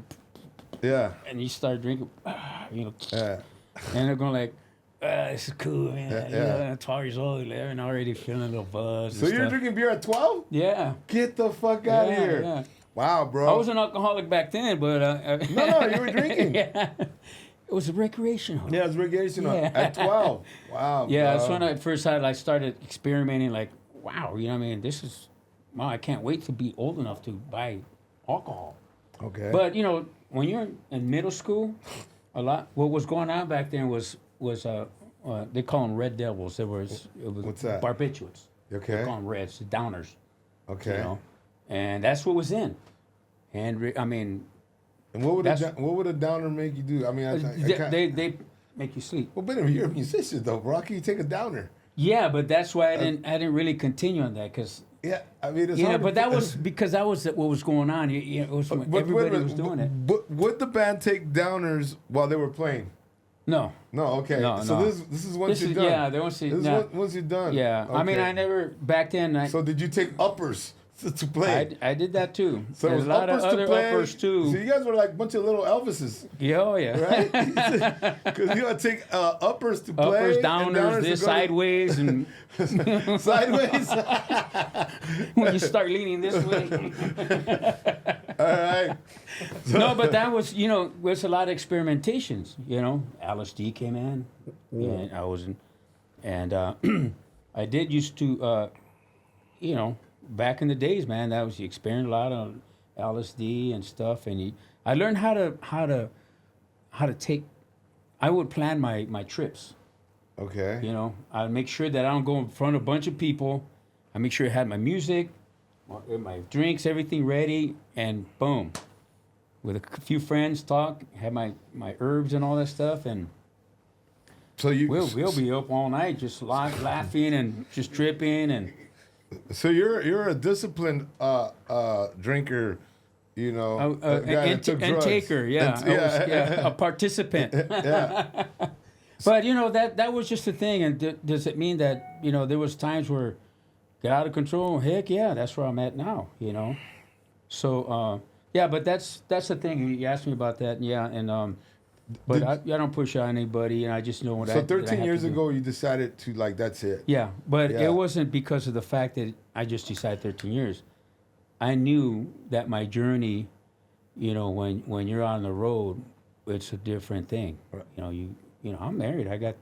yeah. and you start drinking, Yeah. and they're going like, this is cool, man. Yeah. I'm 12 years old, 11, already feeling a little buzz. So and you're stuff. drinking beer at 12? Yeah. Get the fuck out of Yeah, here. yeah. Wow, bro. I was an alcoholic back then, but No, you were drinking. Yeah. It was a recreational. Yeah, it was recreational Yeah. at 12. Wow. Yeah, bro. that's when I first started experimenting. Like, wow, this is, wow, I can't wait to be old enough to buy alcohol. Okay. But when you're in middle school, what was going on back then was they call them red devils. It was What's that? barbiturates. Okay. They call them reds, the downers. Okay. And that's what was in. And And what would a downer make you do? I mean, they make you sleep. well, but you're a musician though, bro. How can you take a downer? Yeah, but that's why I didn't really continue on that because Yeah, I mean, it's You know, hard to but that put- was because that was what was going on. It was when But wait a everybody minute, was doing it. But would the band take downers while they were playing? No. No, okay. No, so no. this is once This you're is, done. yeah, they once you, This is no. once you're done. Yeah. I mean, Okay. I never, back then, So did you take uppers to play? I did that too. So it There's was a lot of uppers to other play. uppers too. So you guys were like a bunch of little Elvises, Yeah, oh, yeah. right? Because you got to take uppers to play. Uppers, and downers, to this go to- sideways, and sideways. when you start leaning this way. All right. No, but that was, you know, was a lot of experimentations. You know, LSD came in, and I was in, and I did used to, you know, back in the days, man, that was you experiment a lot on LSD and stuff, and I learned how to take. I would plan my trips. Okay. You know, I make sure that I don't go in front of a bunch of people. I make sure I had my music, my drinks, everything ready, and boom. With a few friends, talk, have my herbs and all that stuff, and So you we'll be up all night just laughing and just tripping and. So you're a disciplined drinker, you know, a guy that took And drugs. taker, yeah, And- a participant. yeah. But you know that was just the thing, and does it mean that you know there was times where get out of control? Heck yeah, that's where I'm at now. You know, so yeah, but that's the thing. You asked me about that, yeah, and but I don't push on anybody, and I just know what So I. 13 have years to do. ago, you decided to like that's it. Yeah, but Yeah. it wasn't because of the fact that I just decided 13 years. I knew that my journey, you know, when you're on the road, it's a different thing. Right. You know, I'm married. I got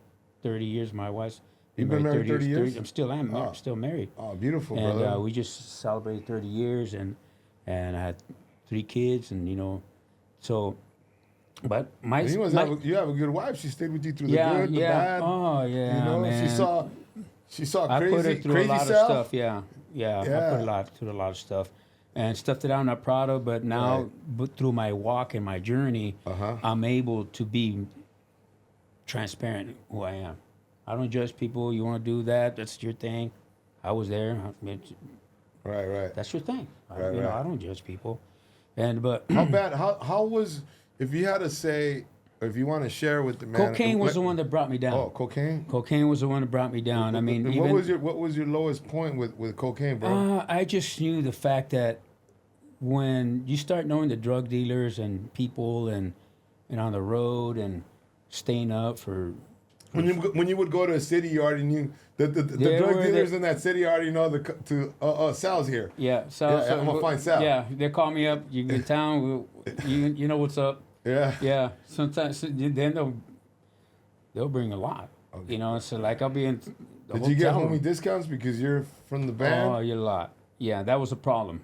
30 years. My wife's You've been married 30 years? I'm still still married. Oh, beautiful, And brother. we just celebrated 30 years, and I had 3 kids, and you know, so. But my, And you have a good wife. She stayed with you through the good, the bad. Oh yeah, you know, man. she saw I crazy, put her through crazy a lot Sal. of stuff. Yeah. I put through a lot of stuff, and stuff that I'm not proud of. But now, Right. but through my walk and my journey, I'm able to be transparent who I am. I don't judge people. You want to do that? That's your thing. I was there. Right. That's your thing. Right, you know, right. I don't judge people. But How bad? How was? If you had to say, or if you want to share with the man, cocaine was the one that brought me down. Oh, cocaine. Cocaine was the one that brought me down. I mean, what even, was your lowest point with cocaine, bro? I just knew the fact that when you start knowing the drug dealers and people and on the road and staying up for When you would go to a city, you already knew the They drug were dealers the- in that city already know Sal's here. so I'm gonna find Sal. Yeah, they call me up. You in town? You know what's up? Yeah. Yeah. Sometimes then they'll bring a lot. Okay. You know, so like I'll be in. The Did you get hotel homie room. discounts because you're from the band? Oh, yeah, a lot. Yeah, that was a problem.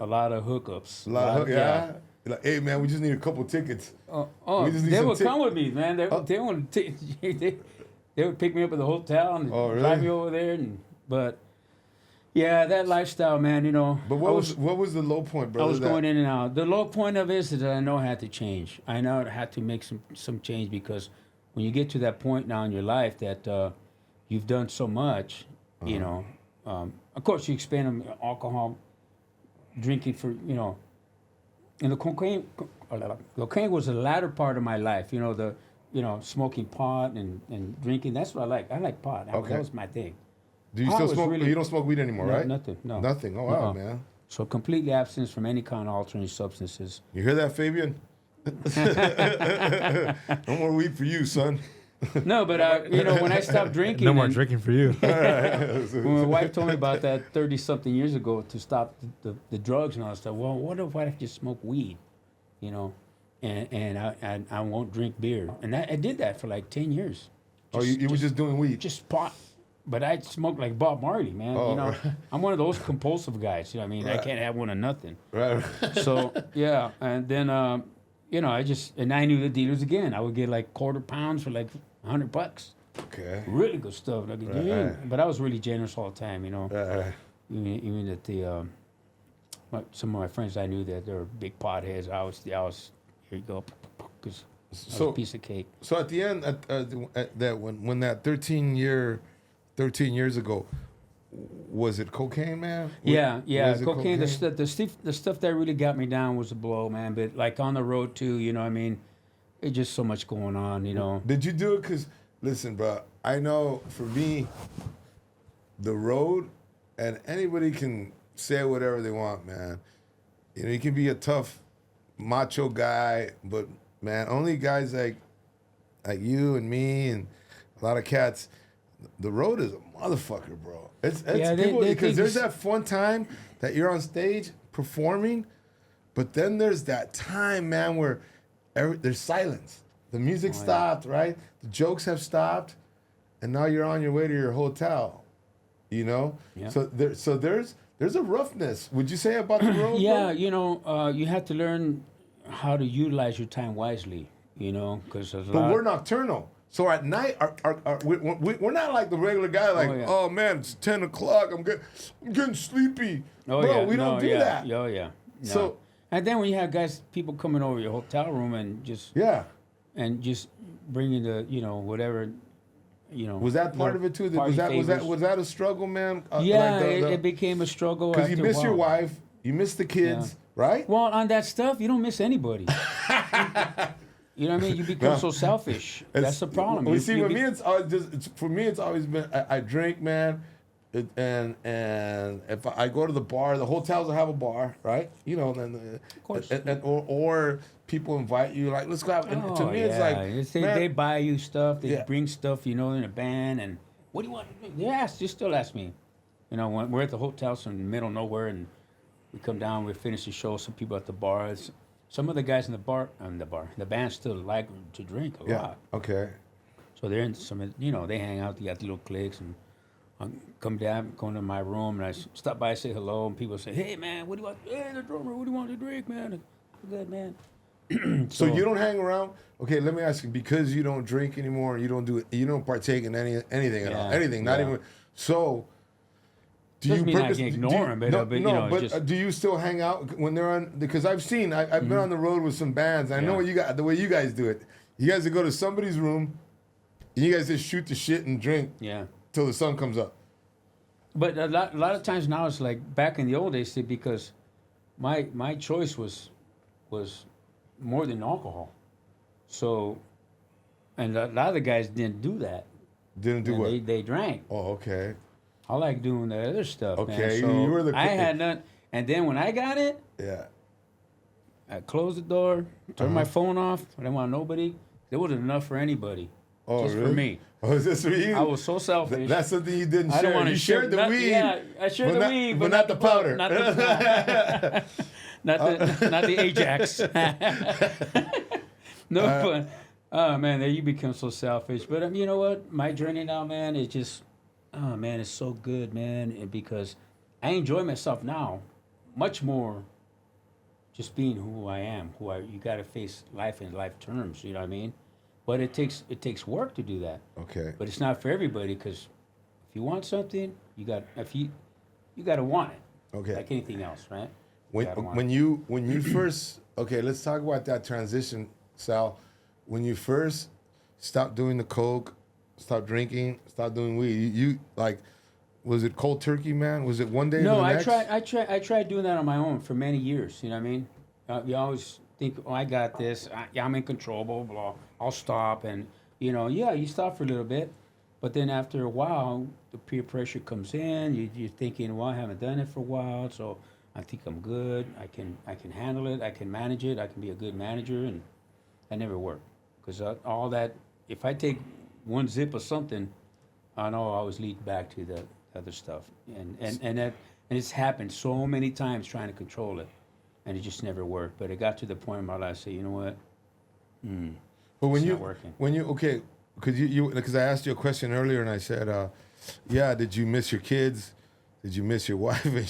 A lot of hookups. Yeah. Like, hey man, we just need a couple tickets. We just need They some would tick- come with me, man. They would they would pick me up at the hotel and Oh, really? drive me over there. But yeah, that lifestyle, man. You know. But what was the low point, brother? I was going in and out. The low point of it is that I know I had to change. I know I had to make some change because when you get to that point now in your life that you've done so much, you know, of course you expand on alcohol, drinking for, you know, and the cocaine was the latter part of my life. You know, smoking pot and drinking. That's what I like. I like pot. Okay. That was my thing. Do you I still was smoke? really- You don't smoke weed anymore, No, right? nothing. No. Nothing. Oh wow, Uh-uh. man. So completely abstinence from any kind of alternate substances. You hear that, Fabian? No more weed for you, son. No, but you know, when I stopped drinking, No more and drinking for you. when my wife told me about that 30-something years ago to stop the drugs and all that stuff. Well, what if I just smoke weed, you know, and I won't drink beer, and I did that for like 10 years. Oh, you were just doing weed. Just pot. But I smoked like Bob Marley, man. Oh, you know, right. I'm one of those compulsive guys. You know what I mean? I Right. can't have one of nothing. Right. So yeah, and then you know, I knew the dealers again. I would get like quarter pounds for like $100. Okay. Really good stuff. Like, Right, yeah. right. But I was really generous all the time, you know. Right. Even at the some of my friends I knew that they were big potheads. I was here you go, because I was a piece of cake. So at the end, at that when that 13 years ago, was it cocaine, man? Yeah, Was it cocaine. cocaine? The stuff that really got me down was the blow, man. But like on the road too, you know what I mean? It's just so much going on, you know. Did you do it? Cause listen, bro, I know for me, the road, and anybody can say whatever they want, man. You know, you can be a tough, macho guy, but man, only guys like you and me and a lot of cats. The road is a motherfucker, bro. It's Yeah, people they because think there's it's- that fun time that you're on stage performing, but then there's that time, man, where there's silence. The music stopped, right? The jokes have stopped, and now you're on your way to your hotel. You know, Yeah. so there's a roughness. Would you say about the road? Yeah, bro? you know, you have to learn how to utilize your time wisely, you know, because there's a But lot. we're nocturnal. So at night, we're not like the regular guy. Like, yeah. oh man, it's 10 o'clock. I'm getting sleepy. Oh, Bro, yeah. we don't No, do yeah. that. Oh, yeah. No. So- and then when you have people coming over your hotel room and just Yeah. bringing the, you know, whatever, you know. Was that part of it too? Was that a struggle, man? Yeah, Like it became a struggle. because you after a miss your while. wife, you miss the kids, right? Well, on that stuff, you don't miss anybody. You know what I mean? You become so selfish. That's the problem. We You- see, you with be- me, for me, it's always been I drink, man, and if I go to the bar, the hotels will have a bar, right? You know, then course. or people invite you, like, let's go out. And to me, it's like, man, they buy you stuff. They Yeah. bring stuff, you know, in a band. And what do you want? They still ask me. You know, when we're at the hotel, in the middle of nowhere, and we come down, we finish the show. Some people at the bar. Some of the guys in the band still like to drink a yeah, lot. okay. So they're in some, you know, they hang out. They got the little cliques, and I come down, go into my room, and I stop by, say hello, and people say, "Hey, man, what do you want? Hey, the drummer, what do you want to drink, man?" I'm good, man. So you don't hang around. Okay, let me ask you, because you don't drink anymore, you don't partake in anything at all, Yeah, anything, not yeah. even. So, do Doesn't you mean I can ignore them, but, you know, but just- do you still hang out when they're on? Because I've been on the road with some bands. I know Yeah. what you got, the way you guys do it. You guys would go to somebody's room, and you guys just shoot the shit and drink Yeah. till the sun comes up. But a lot of times now it's like back in the old days, see, because my choice was more than alcohol. So, and a lot of the guys didn't do that. Didn't do And what? They drank. Oh, okay. I like doing the other stuff. Okay, man. So you were the I cook- had none. And then when I got it, Yeah. I closed the door, turned my phone off. I didn't want nobody. There wasn't enough for anybody. Oh, just really? for me. Oh, is this for you? I was so selfish. That's something you didn't I share. don't want to You share shared the weed. Yeah, I shared the weed, but not the powder. Not not the Ajax. No, but oh man, you become so selfish. But you know what? My journey now, man, is just oh man, it's so good, man, and because I enjoy myself now much more. Just being who I am, you got to face life in life terms. You know what I mean? But it takes work to do that. Okay. But it's not for everybody because if you want something, you got to want it. Okay. Like anything else, right? When you first, okay, let's talk about that transition, Sal. When you first stopped doing the coke, stopped drinking, stopped doing weed, you like, was it cold turkey, man? Was it one day? No, to the I next? tried doing that on my own for many years. You know what I mean? You always think, oh, I got this. I'm in control. Blah blah blah. I'll stop, and you know, yeah, you stop for a little bit, but then after a while, the peer pressure comes in. You're thinking, well, I haven't done it for a while, so I think I'm good. I can handle it. I can manage it. I can be a good manager, and that never worked because all that. If I take one zip of something, I know I always lead back to the other stuff, and it's happened so many times trying to control it, and it just never worked. But it got to the point in my life I say, you know what? But when It's you not working. okay, because I asked you a question earlier and I said, yeah, did you miss your kids? Did you miss your wife? And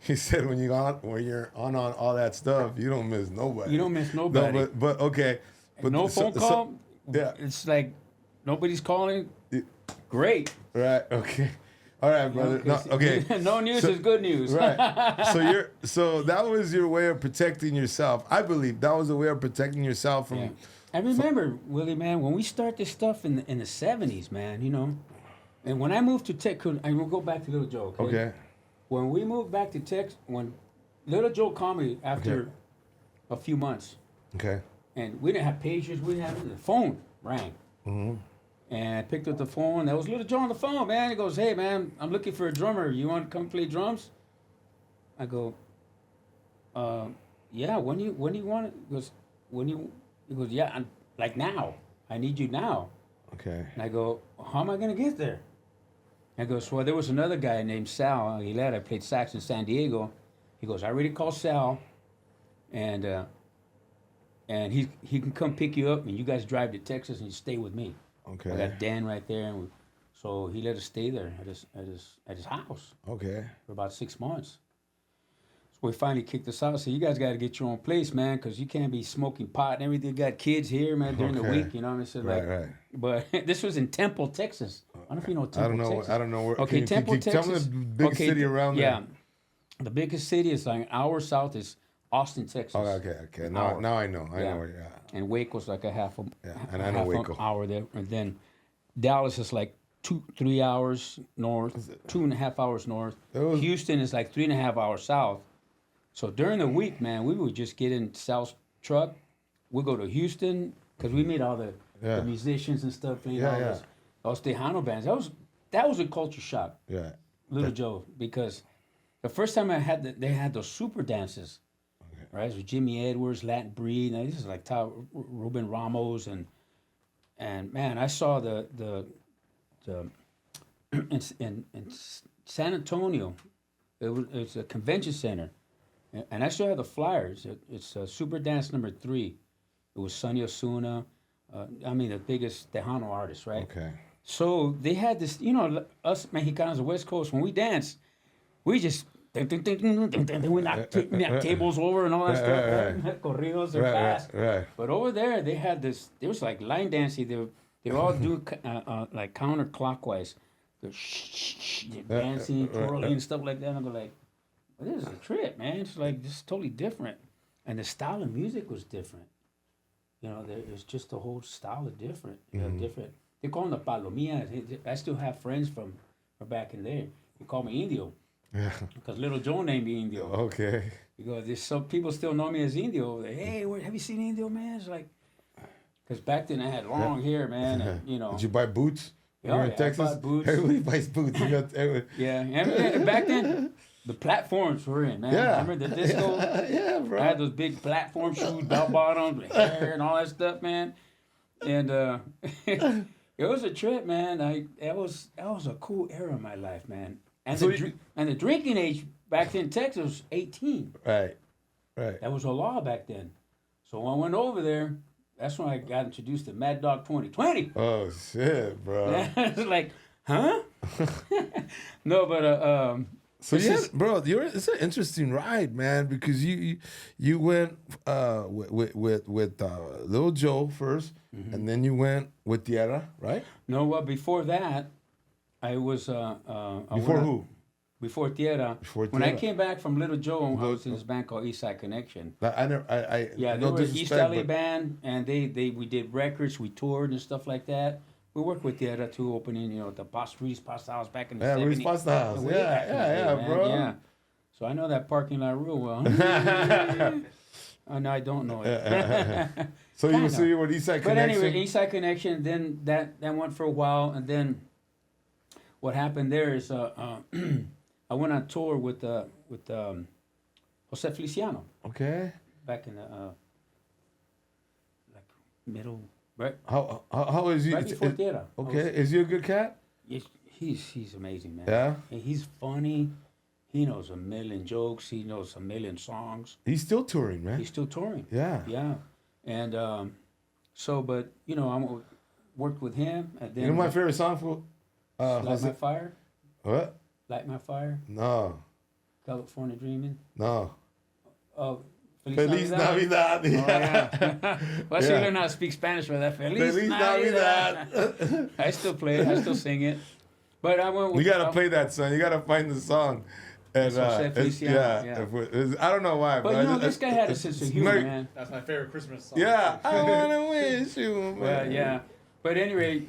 he said when you're on all that stuff, you don't miss nobody. You don't miss nobody. No, but okay. But No phone call. yeah. It's like nobody's calling. Great. Right. Okay. All right, brother. No, okay. No news So- is good news. Right. So that was your way of protecting yourself. I believe that was a way of protecting yourself from. Yeah. I remember, Willie, man, when we start this stuff in the 70s, man, you know, And when I moved to Texas, and we'll go back to Little Joe. Okay. When we moved back to Texas, when Little Joe called me after Okay. a few months, Okay. and we didn't have pagers, we didn't have the phone rang. Mm-hmm. And I picked up the phone. There was Little Joe on the phone, man. He goes, "Hey, man, I'm looking for a drummer. You want to come play drums?" I go, "Yeah. When you want it?" He goes, He goes, "Yeah. I'm like now. I need you now." Okay. And I go, "How am I gonna get there?" I goes, "Well, there was another guy named Sal. He played sax in San Diego." He goes, "I already called Sal, and he can come pick you up, and you guys drive to Texas and you stay with me." Okay. I got Dan right there, and so he let us stay there at his house Okay. for about 6 months. So we finally kicked us out. So you guys got to get your own place, man, because you can't be smoking pot and everything. You got kids here, man, during the Okay. week. You know what I mean? So Right. But this was in Temple, Texas. I don't know if you know Temple, Texas. I don't know where. Okay, Temple, Tell me Texas. the big city around there. Yeah, the biggest city is like an hour south is Austin, Texas. Oh, okay. An Now hour. I know. I Yeah. know where. Yeah. And Waco's like a half And I half know an Waco. hour there. And then Dallas is like 3 hours north, 2.5 hours north. Houston is like 3.5 hours south. So during the week, man, we would just get in Sal's truck. We'd go to Houston because we meet all the musicians and stuff. Playing all those Tejano bands. That was a culture shock. Yeah. Little Joe, because the first time they had those super dances, right? So Jimmy Edwards, Latin Breed. Now this is like Ruben Ramos and man, I saw the in San Antonio, it's a convention center, and I still have the flyers. It's Super Dance number 3. It was Sonny Osuna, the biggest Tejano artist, right? Okay. So they had this, us Mexicanos, the West Coast, when we dance, we just we knock tables over and all that stuff. Right? Corridos are fast. Right. But over there, they had this. There was like line dancing. They were all doing like counterclockwise. They're dancing, twirling, and stuff like that. And I'm like, well, this is a trip, man. It's like this is totally different, and the style of music was different. It's just the whole style of different. Different. They call them the Palomillas. I still have friends from back in there. They call me Indio. Yeah. Because Little Joe named me Indio. Okay. Because there's some people still know me as Indio. Like, hey, have you seen Indio, man? It's like, because back then I had long hair, man. And, Did you buy boots? Yeah, You're in Texas. I bought boots. Everybody buys boots. Yeah, and back then, the platforms were in, man. Yeah. Remember the disco? Yeah, bro. I had those big platform shoes, bell bottoms, with hair and all that stuff, man. And it was a trip, man. That was a cool era of my life, man. And the drinking age back then in Texas was 18. Right. That was a law back then. So when I went over there, that's when I got introduced to Mad Dog 2020. Oh shit, bro. It's like, huh? No, but So it's an interesting ride, man, because you went with Lil Joe first, and then you went with Tierra, right? No, well, before that, I was Before who? Before Tierra. When I came back from Little Joe, I was in this band called Eastside Connection. They They were an East LA band, and we did records, we toured and stuff like that. We worked with Tierra too, opening the Ruiz Pasta House back in the 70s. Ruiz Pasta House. Yeah, bro. Yeah. So I know that parking lot real well. No, I don't know it. So you were Eastside Connection. But anyway, Eastside Connection. Then that went for a while, and then what happened there is I went on tour with Jose Feliciano. Okay. Back in the middle, right? How is he? Right before Tierra. Okay. Is he a good cat? Yes, he's amazing, man. Yeah. And he's funny. He knows a million jokes. He knows a million songs. He's still touring, man. He's still touring. Yeah. Yeah. And but I worked with him, and then My favorite song for Light My Fire. What? Light My Fire. No. California Dreaming. No. Oh, Feliz Navidad. Oh, yeah. Well, she learned how to speak Spanish for that. Feliz Navidad. I still play it. I still sing it. But I went with... You gotta play that song. You gotta find the song. And, yeah. I don't know why. But this guy had a sense of humor, man. That's my favorite Christmas song. Yeah. I wanna wish you. Well, yeah. But anyway,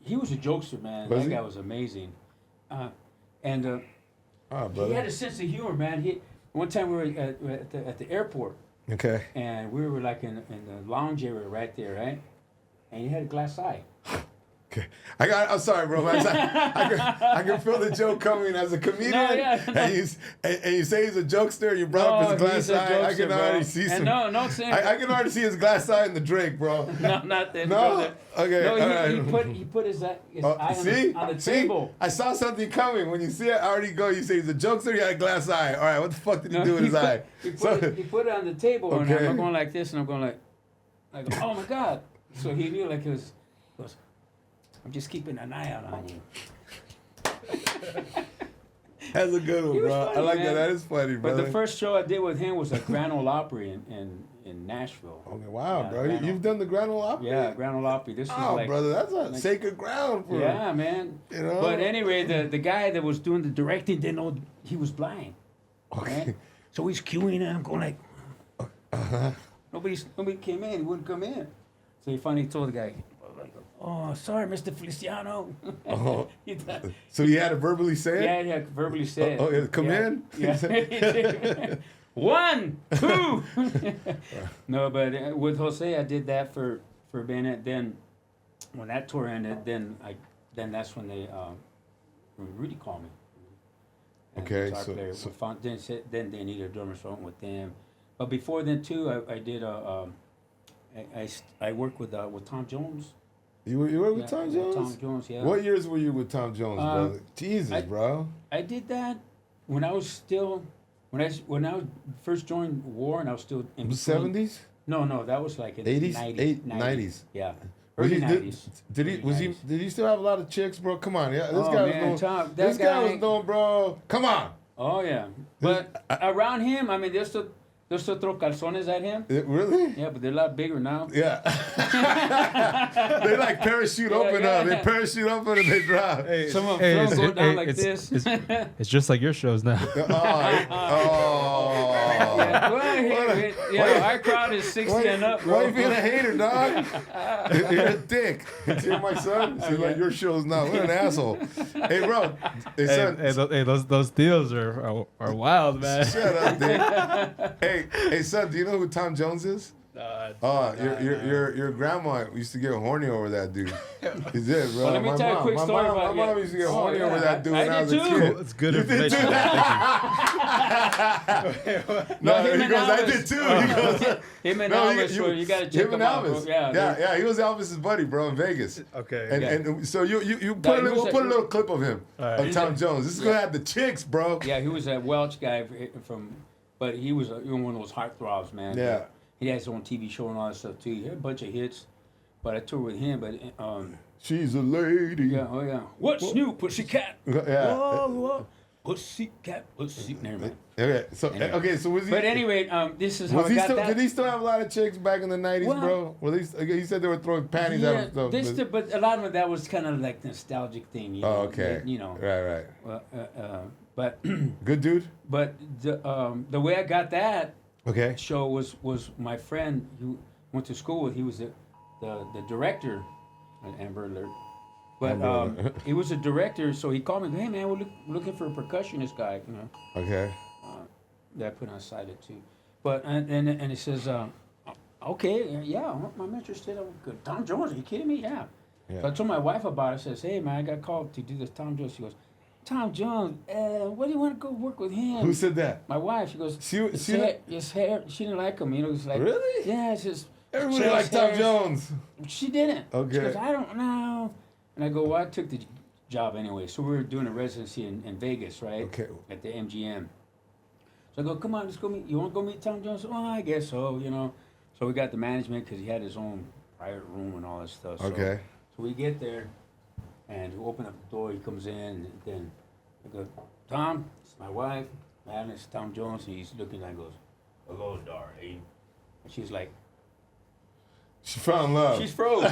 he was a jokester, man. Was That he? guy was amazing. And Oh, he brother. had a sense of humor, man. One time we were at the airport, Okay. and we were like in the lounge area right there, right? And he had a glass eye. Okay. I'm sorry, bro. I can feel the joke coming as a comedian. No, yeah, no. And you say he's a jokester. You brought up his glass he's a eye. I jokester, can bro. already see And some. no, saying. I can already see his glass eye in the drink, bro. No, not that. No? Okay. No, all right. he put his eye See? on the See? table. I saw something coming. When you see it, I already go. You say he's a jokester. He had a glass eye. All right. What the fuck did he do with his eye? He put it on the table, and Okay. I'm going like this, and I'm going like, oh my god. So he knew like he goes, I'm just keeping an eye out on you. That's a good one, He was bro. funny, I like man. that. That is funny, But brother. the first show I did with him was at Grand Ole Opry in Nashville. Okay, wow, Yeah, bro. Grand Ole. You've done the Grand Ole Opry? Yeah, Grand Ole Opry. This was Oh, like, brother, that's a sacred ground for yeah, man. You know? But anyway, the guy that was doing the directing didn't know he was blind. Okay. Right? So he's queuing and I'm going like, nobody came in. He wouldn't come in. So he finally told the guy, oh, sorry, Mr. Feliciano. Oh. He thought- So you had to verbally say it? yeah, verbally said. Oh, yeah, come in? Yeah. 1, 2. No, but with Jose, I did that for Bennett. Then when that tour ended, then that's when when Rudy called me. And Okay, guitar so- player. so- We found, then they needed a drummer, so I went with them. But before then too, I did I worked with Tom Jones. You were with Yeah, Tom with Jones? Tom Jones, yeah. What years were you with Tom Jones, brother? Jesus, bro. I did that when I was still when I first joined War and I was still in The between. 70s? No, that was like in 80s? 90s. 90s. Yeah. Was Early he- 90s. Did he still have a lot of chicks, bro? Come on, yeah. This Oh, guy man, was Tom, known. that This guy guy- was known, bro. Come on. Oh yeah. But around him, I mean, there's still throw calzones at him. Really? Yeah, but they're a lot bigger now. Yeah. They like parachute open yeah. up. They parachute up and they drop. Some of Hey, them go down like this. It's just like your shows now. Our crowd is 60 and up, bro. Why you being a hater, dog? You're a dick. See my son? See, like your show's now. What an asshole. Hey, bro. Hey, son. Those deals are wild, man. Shut up, dude. Hey, son. Do you know who Tom Jones is? Your grandma used to get horny over that dude. He did, bro. Well, let me tell you a quick story my about mom used to get horny over that dude when I was did a too. kid. It's good You did information. too? No, him he and goes, I Elvis. did too. He goes, Him and no, Elvis, you got to check him and them out, bro. Elvis. Yeah, Yeah, he was Elvis's buddy, bro, in Vegas. Okay. And so you he put was we'll a- put a little clip of him, Alright. of Tom Jones. This is gonna have the chicks, bro. Yeah, he was a Welch guy but he was one of those heartthrobs, man. Yeah. He had his own TV show and all that stuff too. He had a bunch of hits, but I toured with him. But She's a lady. yeah, oh yeah. What's new, pussycat? Yeah. Whoa, whoa, pussycat, pussy. Never mind. Okay, so Anyway. so was he? But anyway, this is how was I he got still? that. Did he still have a lot of chicks back in the '90s, Well- bro? Well, he said they were throwing panties at him. Stuff, this but a lot of that was kind of like nostalgic thing. You know, oh, okay. You know. Right. But Good dude. but the way I got that Okay. show was my friend who went to school with. He was the director, Amber Alert. But Amber Alert. he was a director, so he called me. Hey man, we're looking for a percussionist guy. You know, Okay. that I put on side it too. But and he says, okay, yeah, I'm interested. I'm good. Tom Jones, are you kidding me? Yeah. Yeah. So I told my wife about it. I says, hey man, I got called to do this Tom Jones. She goes, Tom Jones, what do you want to go work with him? Who said that? My wife. She goes, She hair. She didn't like him. You know, it's like Really? Yeah, it's just Everybody chest likes Tom hairs. Jones. She didn't. Okay. She goes, I don't know. And I go, well, I took the job anyway. So we were doing a residency in Vegas, right? Okay. At the MGM. So I go, come on, let's go meet. You want to go meet Tom Jones? Oh, I guess so. You know. So we got the management because he had his own private room and all that stuff. So, Okay. So we get there, and we open up the door. He comes in, and then I go, Tom, it's my wife. Man, it's Tom Jones. And he's looking and goes, hello, darling. And she's like, She fell in love. she's froze.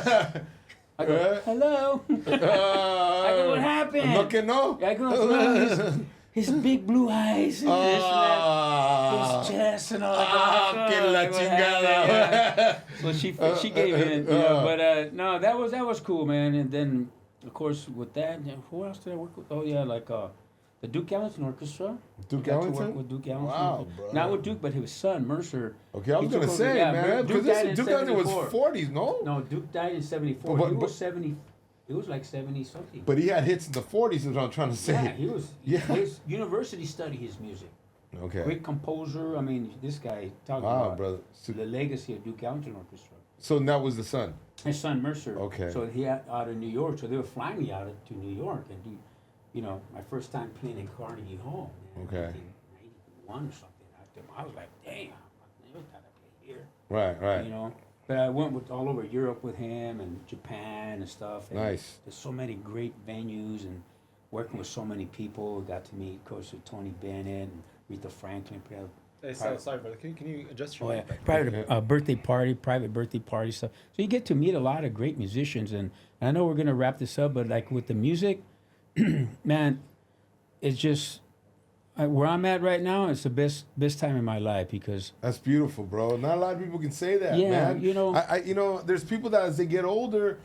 I go, Right? hello. I go, what happened? No que no. I go, no, his big blue eyes and this and that. Ah. His chest and all that. Que la chingada. So she gave in, you know, but no, that was cool, man. And then of course, with that, yeah, who else did I work with? Oh yeah, like the Duke Ellington Orchestra. Duke I got to work Ellington? with Duke Ellington. Wow, bro. Not with Duke, but his son Mercer. Okay, I was He gonna took over- say, yeah, man, Duke because died in Duke Ellington was 74. 40s, no? No, Duke died in 74. But- He but- was 70. It was like 70 something. But he had hits in the 40s, is what I'm trying to say. Yeah, he was. Yeah. His university studied his music. Okay. Great composer. I mean, this guy talking Wow, about brother. So, the legacy of Duke Ellington Orchestra. so that was the son. His son Mercer. Okay. So he out of New York. So they were flying me out to New York and do, my first time playing in Carnegie Hall. Man, Okay. 1991 or something. I was like, damn, I never thought I'd play here. Right, right. But I went with all over Europe with him and Japan and stuff. And Nice. There's so many great venues and working with so many people. Got to meet, of course, with Tony Bennett and Aretha Franklin. Hey, sorry, brother. Can you adjust your Oh yeah, mic back? private birthday party stuff. So you get to meet a lot of great musicians, and I know we're gonna wrap this up, but like with the music, man, it's just where I'm at right now. It's the best time in my life because That's beautiful, bro. Not a lot of people can say that, Yeah, man. I there's people that as they get older,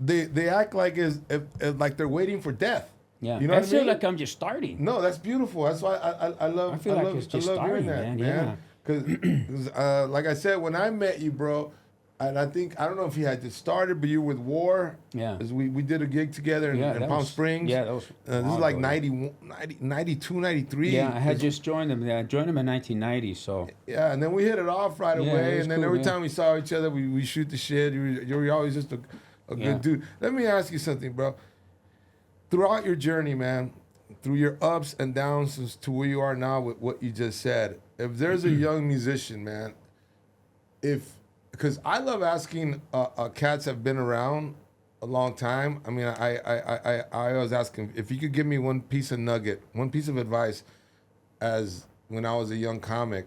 they act like as if like they're waiting for death. yeah, You know I what I feel mean? like I'm just starting. No, that's beautiful. That's why I love. I feel like love, it's just I love hearing starting, that, man. Because, like I said, when I met you, bro, and I don't know if you had just started, but you were with War. Yeah. 'Cause we did a gig together in that Palm was- Springs. Yeah, that was. This is like 92, 93. Yeah, I had just joined them. I joined them in 1990. So Yeah, and then we hit it off right Yeah, away. it was And then cool, every yeah. time we saw each other, we shoot the shit. You're always just a Yeah. good dude. Let me ask you something, bro. Throughout your journey, man, through your ups and downs as to where you are now with what you just said, if there's a young musician, man, because I love asking cats that have been around a long time. I mean, I always ask him if you could give me one piece of nugget, one piece of advice as when I was a young comic,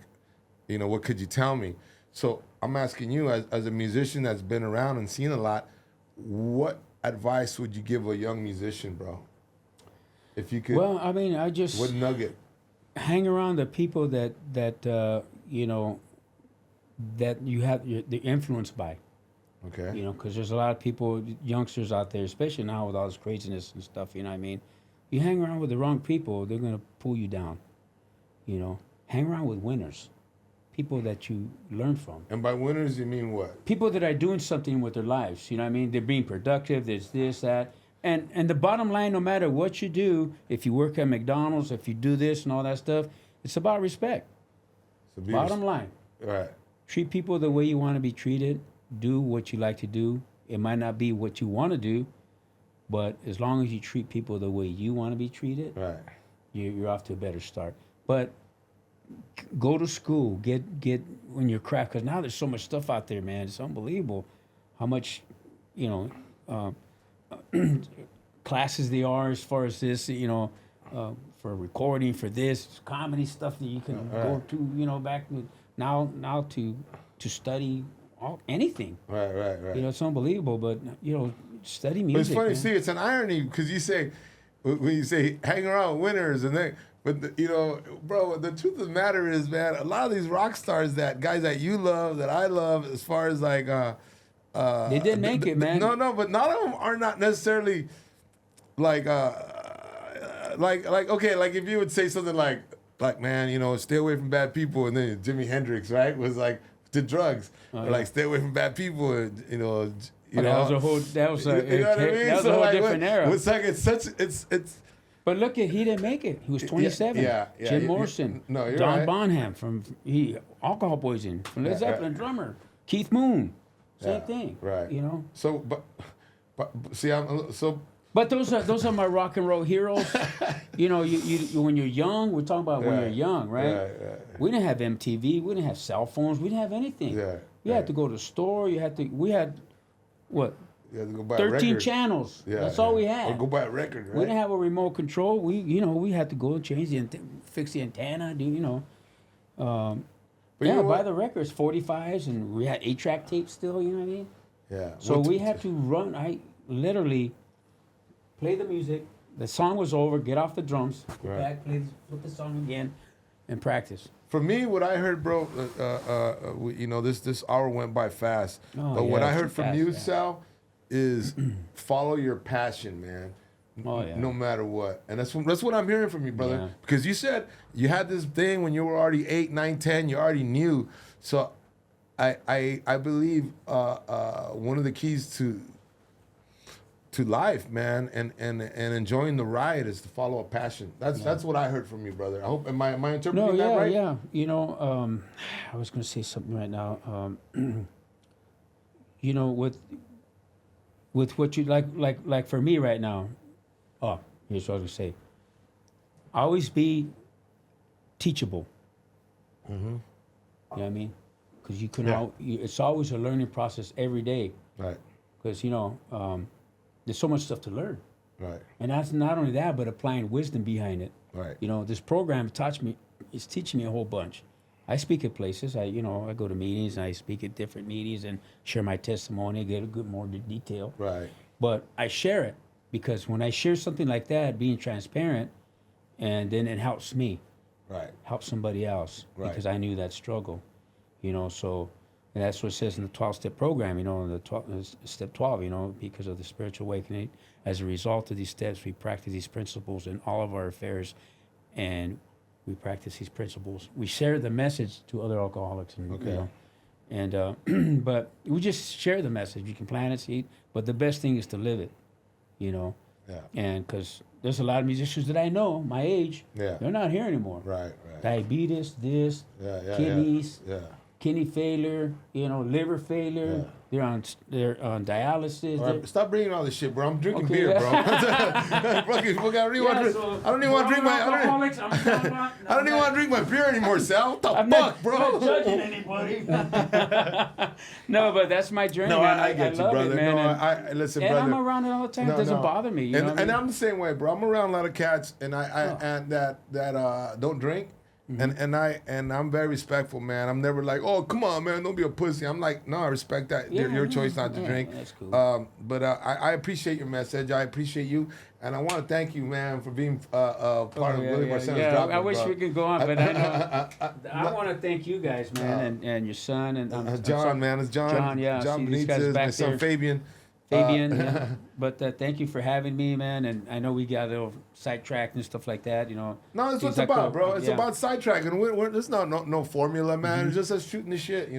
what could you tell me? So I'm asking you as a musician that's been around and seen a lot, what advice would you give a young musician, bro? If you could, well, I mean, I just what nugget? hang around the people that that you have the influenced by. Okay. Because there's a lot of people, youngsters out there, especially now with all this craziness and stuff. You know what I mean? You hang around with the wrong people, they're gonna pull you down. Hang around with winners, people that you learn from. And by winners, you mean what? People that are doing something with their lives. You know what I mean? They're being productive. There's this, that. And the bottom line, no matter what you do, if you work at McDonald's, if you do this and all that stuff, it's about respect. So be Bottom line. Right. Treat people the way you want to be treated. Do what you like to do. It might not be what you want to do, but as long as you treat people the way you want to be treated, Right. you're off to a better start. But go to school, get on your craft, because now there's so much stuff out there, man. It's unbelievable how much, classes they are as far as this, for recording, for this comedy stuff that you can go to, back now to study anything. Right. It's unbelievable, but study But music. it's funny, man. see, it's an irony because you say, when you say hang around with winners and then, but bro, the truth of the matter is, man, a lot of these rock stars guys that you love, that I love, as far as like, They didn't make it, man. No, but none of them are not necessarily like, okay, like if you would say something like, man, stay away from bad people, and then Jimi Hendrix, right, was like to drugs, or like stay away from bad people, and that was a whole that was a, you know what I mean? that was So a whole like, different era. It's like it's. But look at he didn't make it. He was 27. yeah, Jim you- Morrison. no, you're John right. Bonham from Alcohol Poison from Led Yeah, Zeppelin drummer. Keith Moon. Same Yeah, thing. right. So, but see, But those are my rock and roll heroes. you when you're young, we're talking about when Right. you're young, right? Right. We didn't have MTV. We didn't have cell phones. We didn't have anything. Yeah, You right. had to go to the store. We had what? you have to go buy a 13 record. channels. Yeah, That's all we Or had. go buy a record, right? We didn't have a remote control. We had to go and change fix the antenna. But yeah, you know buy what? the records, 45s, and we had 8-track tapes still. You know what I mean? Yeah. So Well, we had to run. I literally play the music. The song was over. Get off the drums. Go Right. back, put the song again, and practice. For me, what I heard, bro, this hour went by fast. Oh, But what yeah, I too heard from fast, you, yeah. Sal, is follow your passion, man. Oh, yeah. No matter what. And that's what I'm hearing from you, brother. Yeah. Because you said you had this thing when you were already 8, 9, 10, you already knew. So I believe one of the keys to life, man, and enjoying the ride is to follow a passion. That's what I heard from you, brother. I hope am I interpreting that right? Yeah. You know, I was going to say something right now. You know, with what you like for me right now. Oh, here's what I was going to say. Always be teachable. Mm-hmm. You know what I mean? Because you can. Yeah. It's always a learning process every day. Right. Because there's so much stuff to learn. Right. And that's not only that, but applying wisdom behind it. Right. You know, this program is teaching me a whole bunch. I speak at places. I go to meetings and I speak at different meetings and share my testimony, get a good more detail. Right. But I share it because when I share something like that, being transparent, and then it helps me, Right. help somebody else, Right. because I knew that struggle. You know, so and that's what it says in the 12-step program. You know, in the step 12. You know, because of the spiritual awakening, as a result of these steps, we practice these principles in all of our affairs, and we practice these principles. We share the message to other alcoholics, and Okay. you know, and but we just share the message. You can plant a seed, but the best thing is to live it. You know, Yeah. and because there's a lot of musicians that I know, my age, Yeah. they're not here anymore. Right. Right. Diabetes, this, Yeah. kidneys, Yeah. kidney failure, liver failure. Yeah. They're on dialysis. All right, stop bringing all this shit, bro. I'm drinking Okay, beer, yeah. bro. I don't even want to drink my. I don't even want to drink my beer anymore, Sal. What the I'm fuck, bro? not judging anybody. No, but that's my journey. No, man. I get you, love brother. It, man. No, and, I listen, and brother. I'm around it all the time. No, It doesn't no. bother me. You know what I And mean? I'm the same way, bro. I'm around a lot of cats, and and that don't drink. Mm-hmm. And I'm very respectful, man. I'm never like, oh, come on, man, don't be a pussy. I'm like, no, I respect that. Yeah, Your choice not to yeah, drink. that's cool. But I appreciate your message. I appreciate you, and I want to thank you, man, for being part of Willie Barcena's Drop I It, wish bro. we could go on, but I know. I want to thank you guys, man, and your son and I'm John, sorry. man, it's John. John, yeah, John see these guys Benitez, back my son there. Fabian. Fabian, yeah. But thank you for having me, man. And I know we got a little sidetracked and stuff like that, No, that's Things what it's like about, that. bro. It's Yeah. about sidetracking. There's no formula, man. It's just us shooting the shit,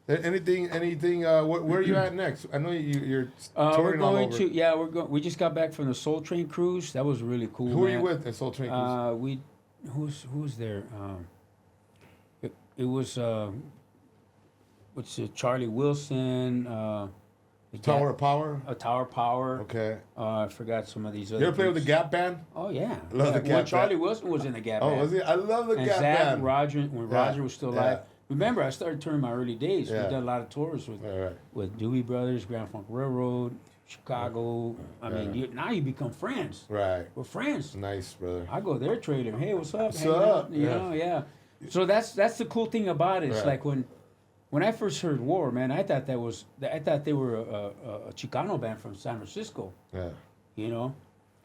Anything. Where are you at next? I know you're we're touring all going over. to we just got back from the Soul Train cruise. That was really cool. Who are man. you with at Soul Train Cruise? Who's there? It was Charlie Wilson. The Tower of Power. Tower Power. Okay. I forgot some of these other. You ever play with the groups. Gap Band? Oh yeah. Love the Gap Well, Charlie Band. Wilson was in the Gap Oh, Band. was he? I love the And Gap Zach, Band. Roger, when Yeah, Roger was still yeah. alive. Remember, I started touring my early days. Yeah. We did a lot of tours with Right. with Dewey Brothers, Grand Funk Railroad, Chicago. I mean, Yeah. now you become friends. Right. We're friends. Nice, brother. I go there, trade him. Hey, what's up? What's Hanging up? out, you Yeah. know, yeah. So that's the cool thing about it. It's Right. like when I first heard War, man, I thought they were a Chicano band from San Francisco, Yeah. you know.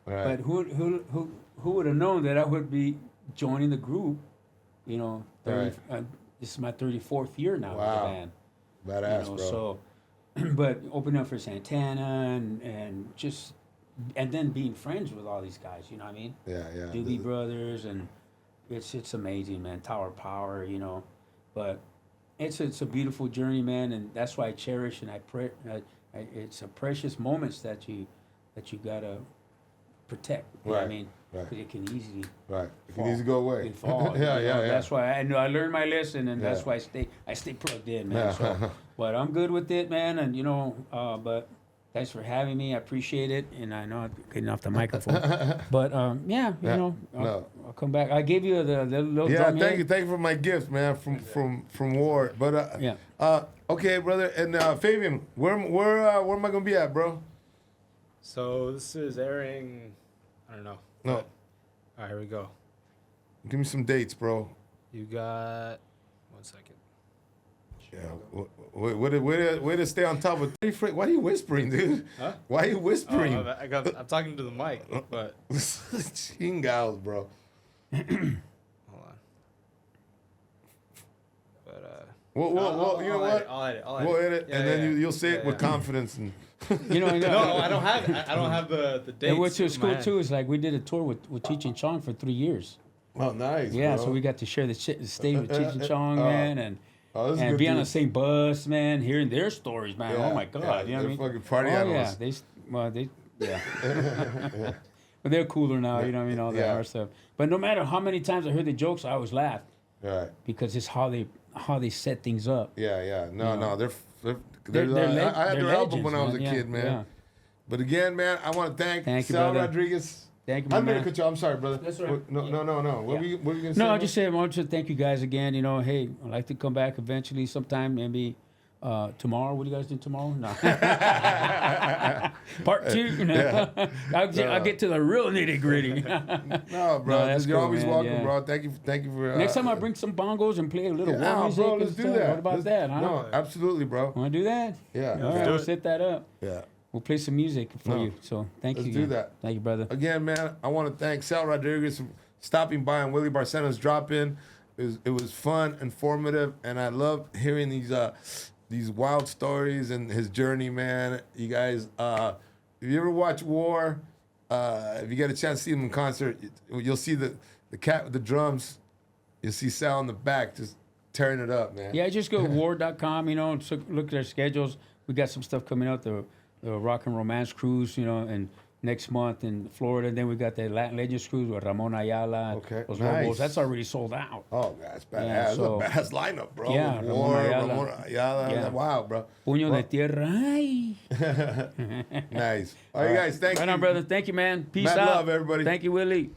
Right. But who would have known that I would be joining the group, Right. This is my 34th year now with the Wow. band. Badass, bro. So, but opening up for Santana and then being friends with all these guys, you know what I mean? Yeah. Doobie Brothers, and it's amazing, man. Tower Power, but it's a beautiful journey, man, and that's why I cherish and I pray. It's a precious moments that you gotta protect. You know what I Right, mean? right. Because it can easily Right. It can fall. easy go away. It fall. Yeah. That's why I know I learned my lesson, and that's Yeah. why I stay plugged in, man. Yeah. So, but I'm good with it, man, and but. Thanks for having me. I appreciate it, and I know I'm getting off the microphone, but No. I'll come back. I gave you the little Yeah, drum thank here. you for my gift, man, from War. But Yeah. okay, brother, and Fabian, where am I gonna be at, bro? So this is airing, I don't know. No, All right, here we go. give me some dates, bro. You got 1 second. Yeah, way to stay on top of. Why are you whispering, dude? Huh? Why are you whispering? I'm talking to the mic, but Chingados, bro. hold on. But Well, you know what? I'll edit. We'll edit, Yeah, and then yeah. you'll say it Yeah, with yeah. confidence. And You know, No, I don't have it. I don't have the dates. and went to in school my head. too. It's like we did a tour with Cheech and Chong for 3 years. Oh, nice. Yeah, bro. so we got to share the stage with Cheech and Chong, Oh. man, and Oh, this is and good be on the dude. same bus, man, hearing their stories, man. Yeah, Oh my God, yeah, you know what I they're mean? fucking party oh animals. yeah. But they're cooler now, you know what I mean? All that Yeah. hard stuff. But no matter how many times I heard the jokes, I always laughed Right. because it's how they set things up. Yeah. No, You no, know. they're I had they're their album legends, when I was a man. kid, man. Yeah. But again, man, I want to thank Thank you, Sal brother. Rodriguez. Thank you, my I'm gonna man. cut you. I'm sorry, brother. That's all right. No. What Yeah. were you gonna say? No, I bro? just said I wanted to thank you guys again. You know, hey, I'd like to come back eventually sometime, maybe tomorrow. What do you guys do tomorrow? No. Part 2. You know? I'll get to the real nitty gritty. No, bro. No, that's you're cool, always man, welcome, yeah. bro. Thank you for. Next time I bring some bongos and play a little yeah, war music. bro, and let's do stuff. that. What about that? Huh? No, absolutely, bro. Want to do that? Yeah. All right, do we'll it. set that up. Yeah. We'll play some music for No. you. So thank Let's you. do again. that. Thank you, brother. Again, man, I want to thank Sal Rodriguez for stopping by and Willie Barcena's drop in. It was fun, informative, and I love hearing these wild stories and his journey, man. You guys, if you ever watch War, if you get a chance to see him in concert, you'll see the cat with the drums. You'll see Sal in the back just tearing it up, man. Yeah, just go to war.com, you know, and look at our schedules. We got some stuff coming out, the Rock and Romance Cruise, you know, and next month in Florida. Then we got the Latin Legends Cruise with Ramon Ayala. Okay, Los nice. Lobos. That's already sold out. Oh, that's badass. Yeah, so- That's a badass lineup, bro. Yeah, With Ramon War, Ayala. Ramon Ayala. Yeah. Wow, bro. Puño Well- de tierra. Ay. Nice. All right, guys, thank Right you. on, brother. Thank you, man. Peace Mad out. love, everybody. Thank you, Willie.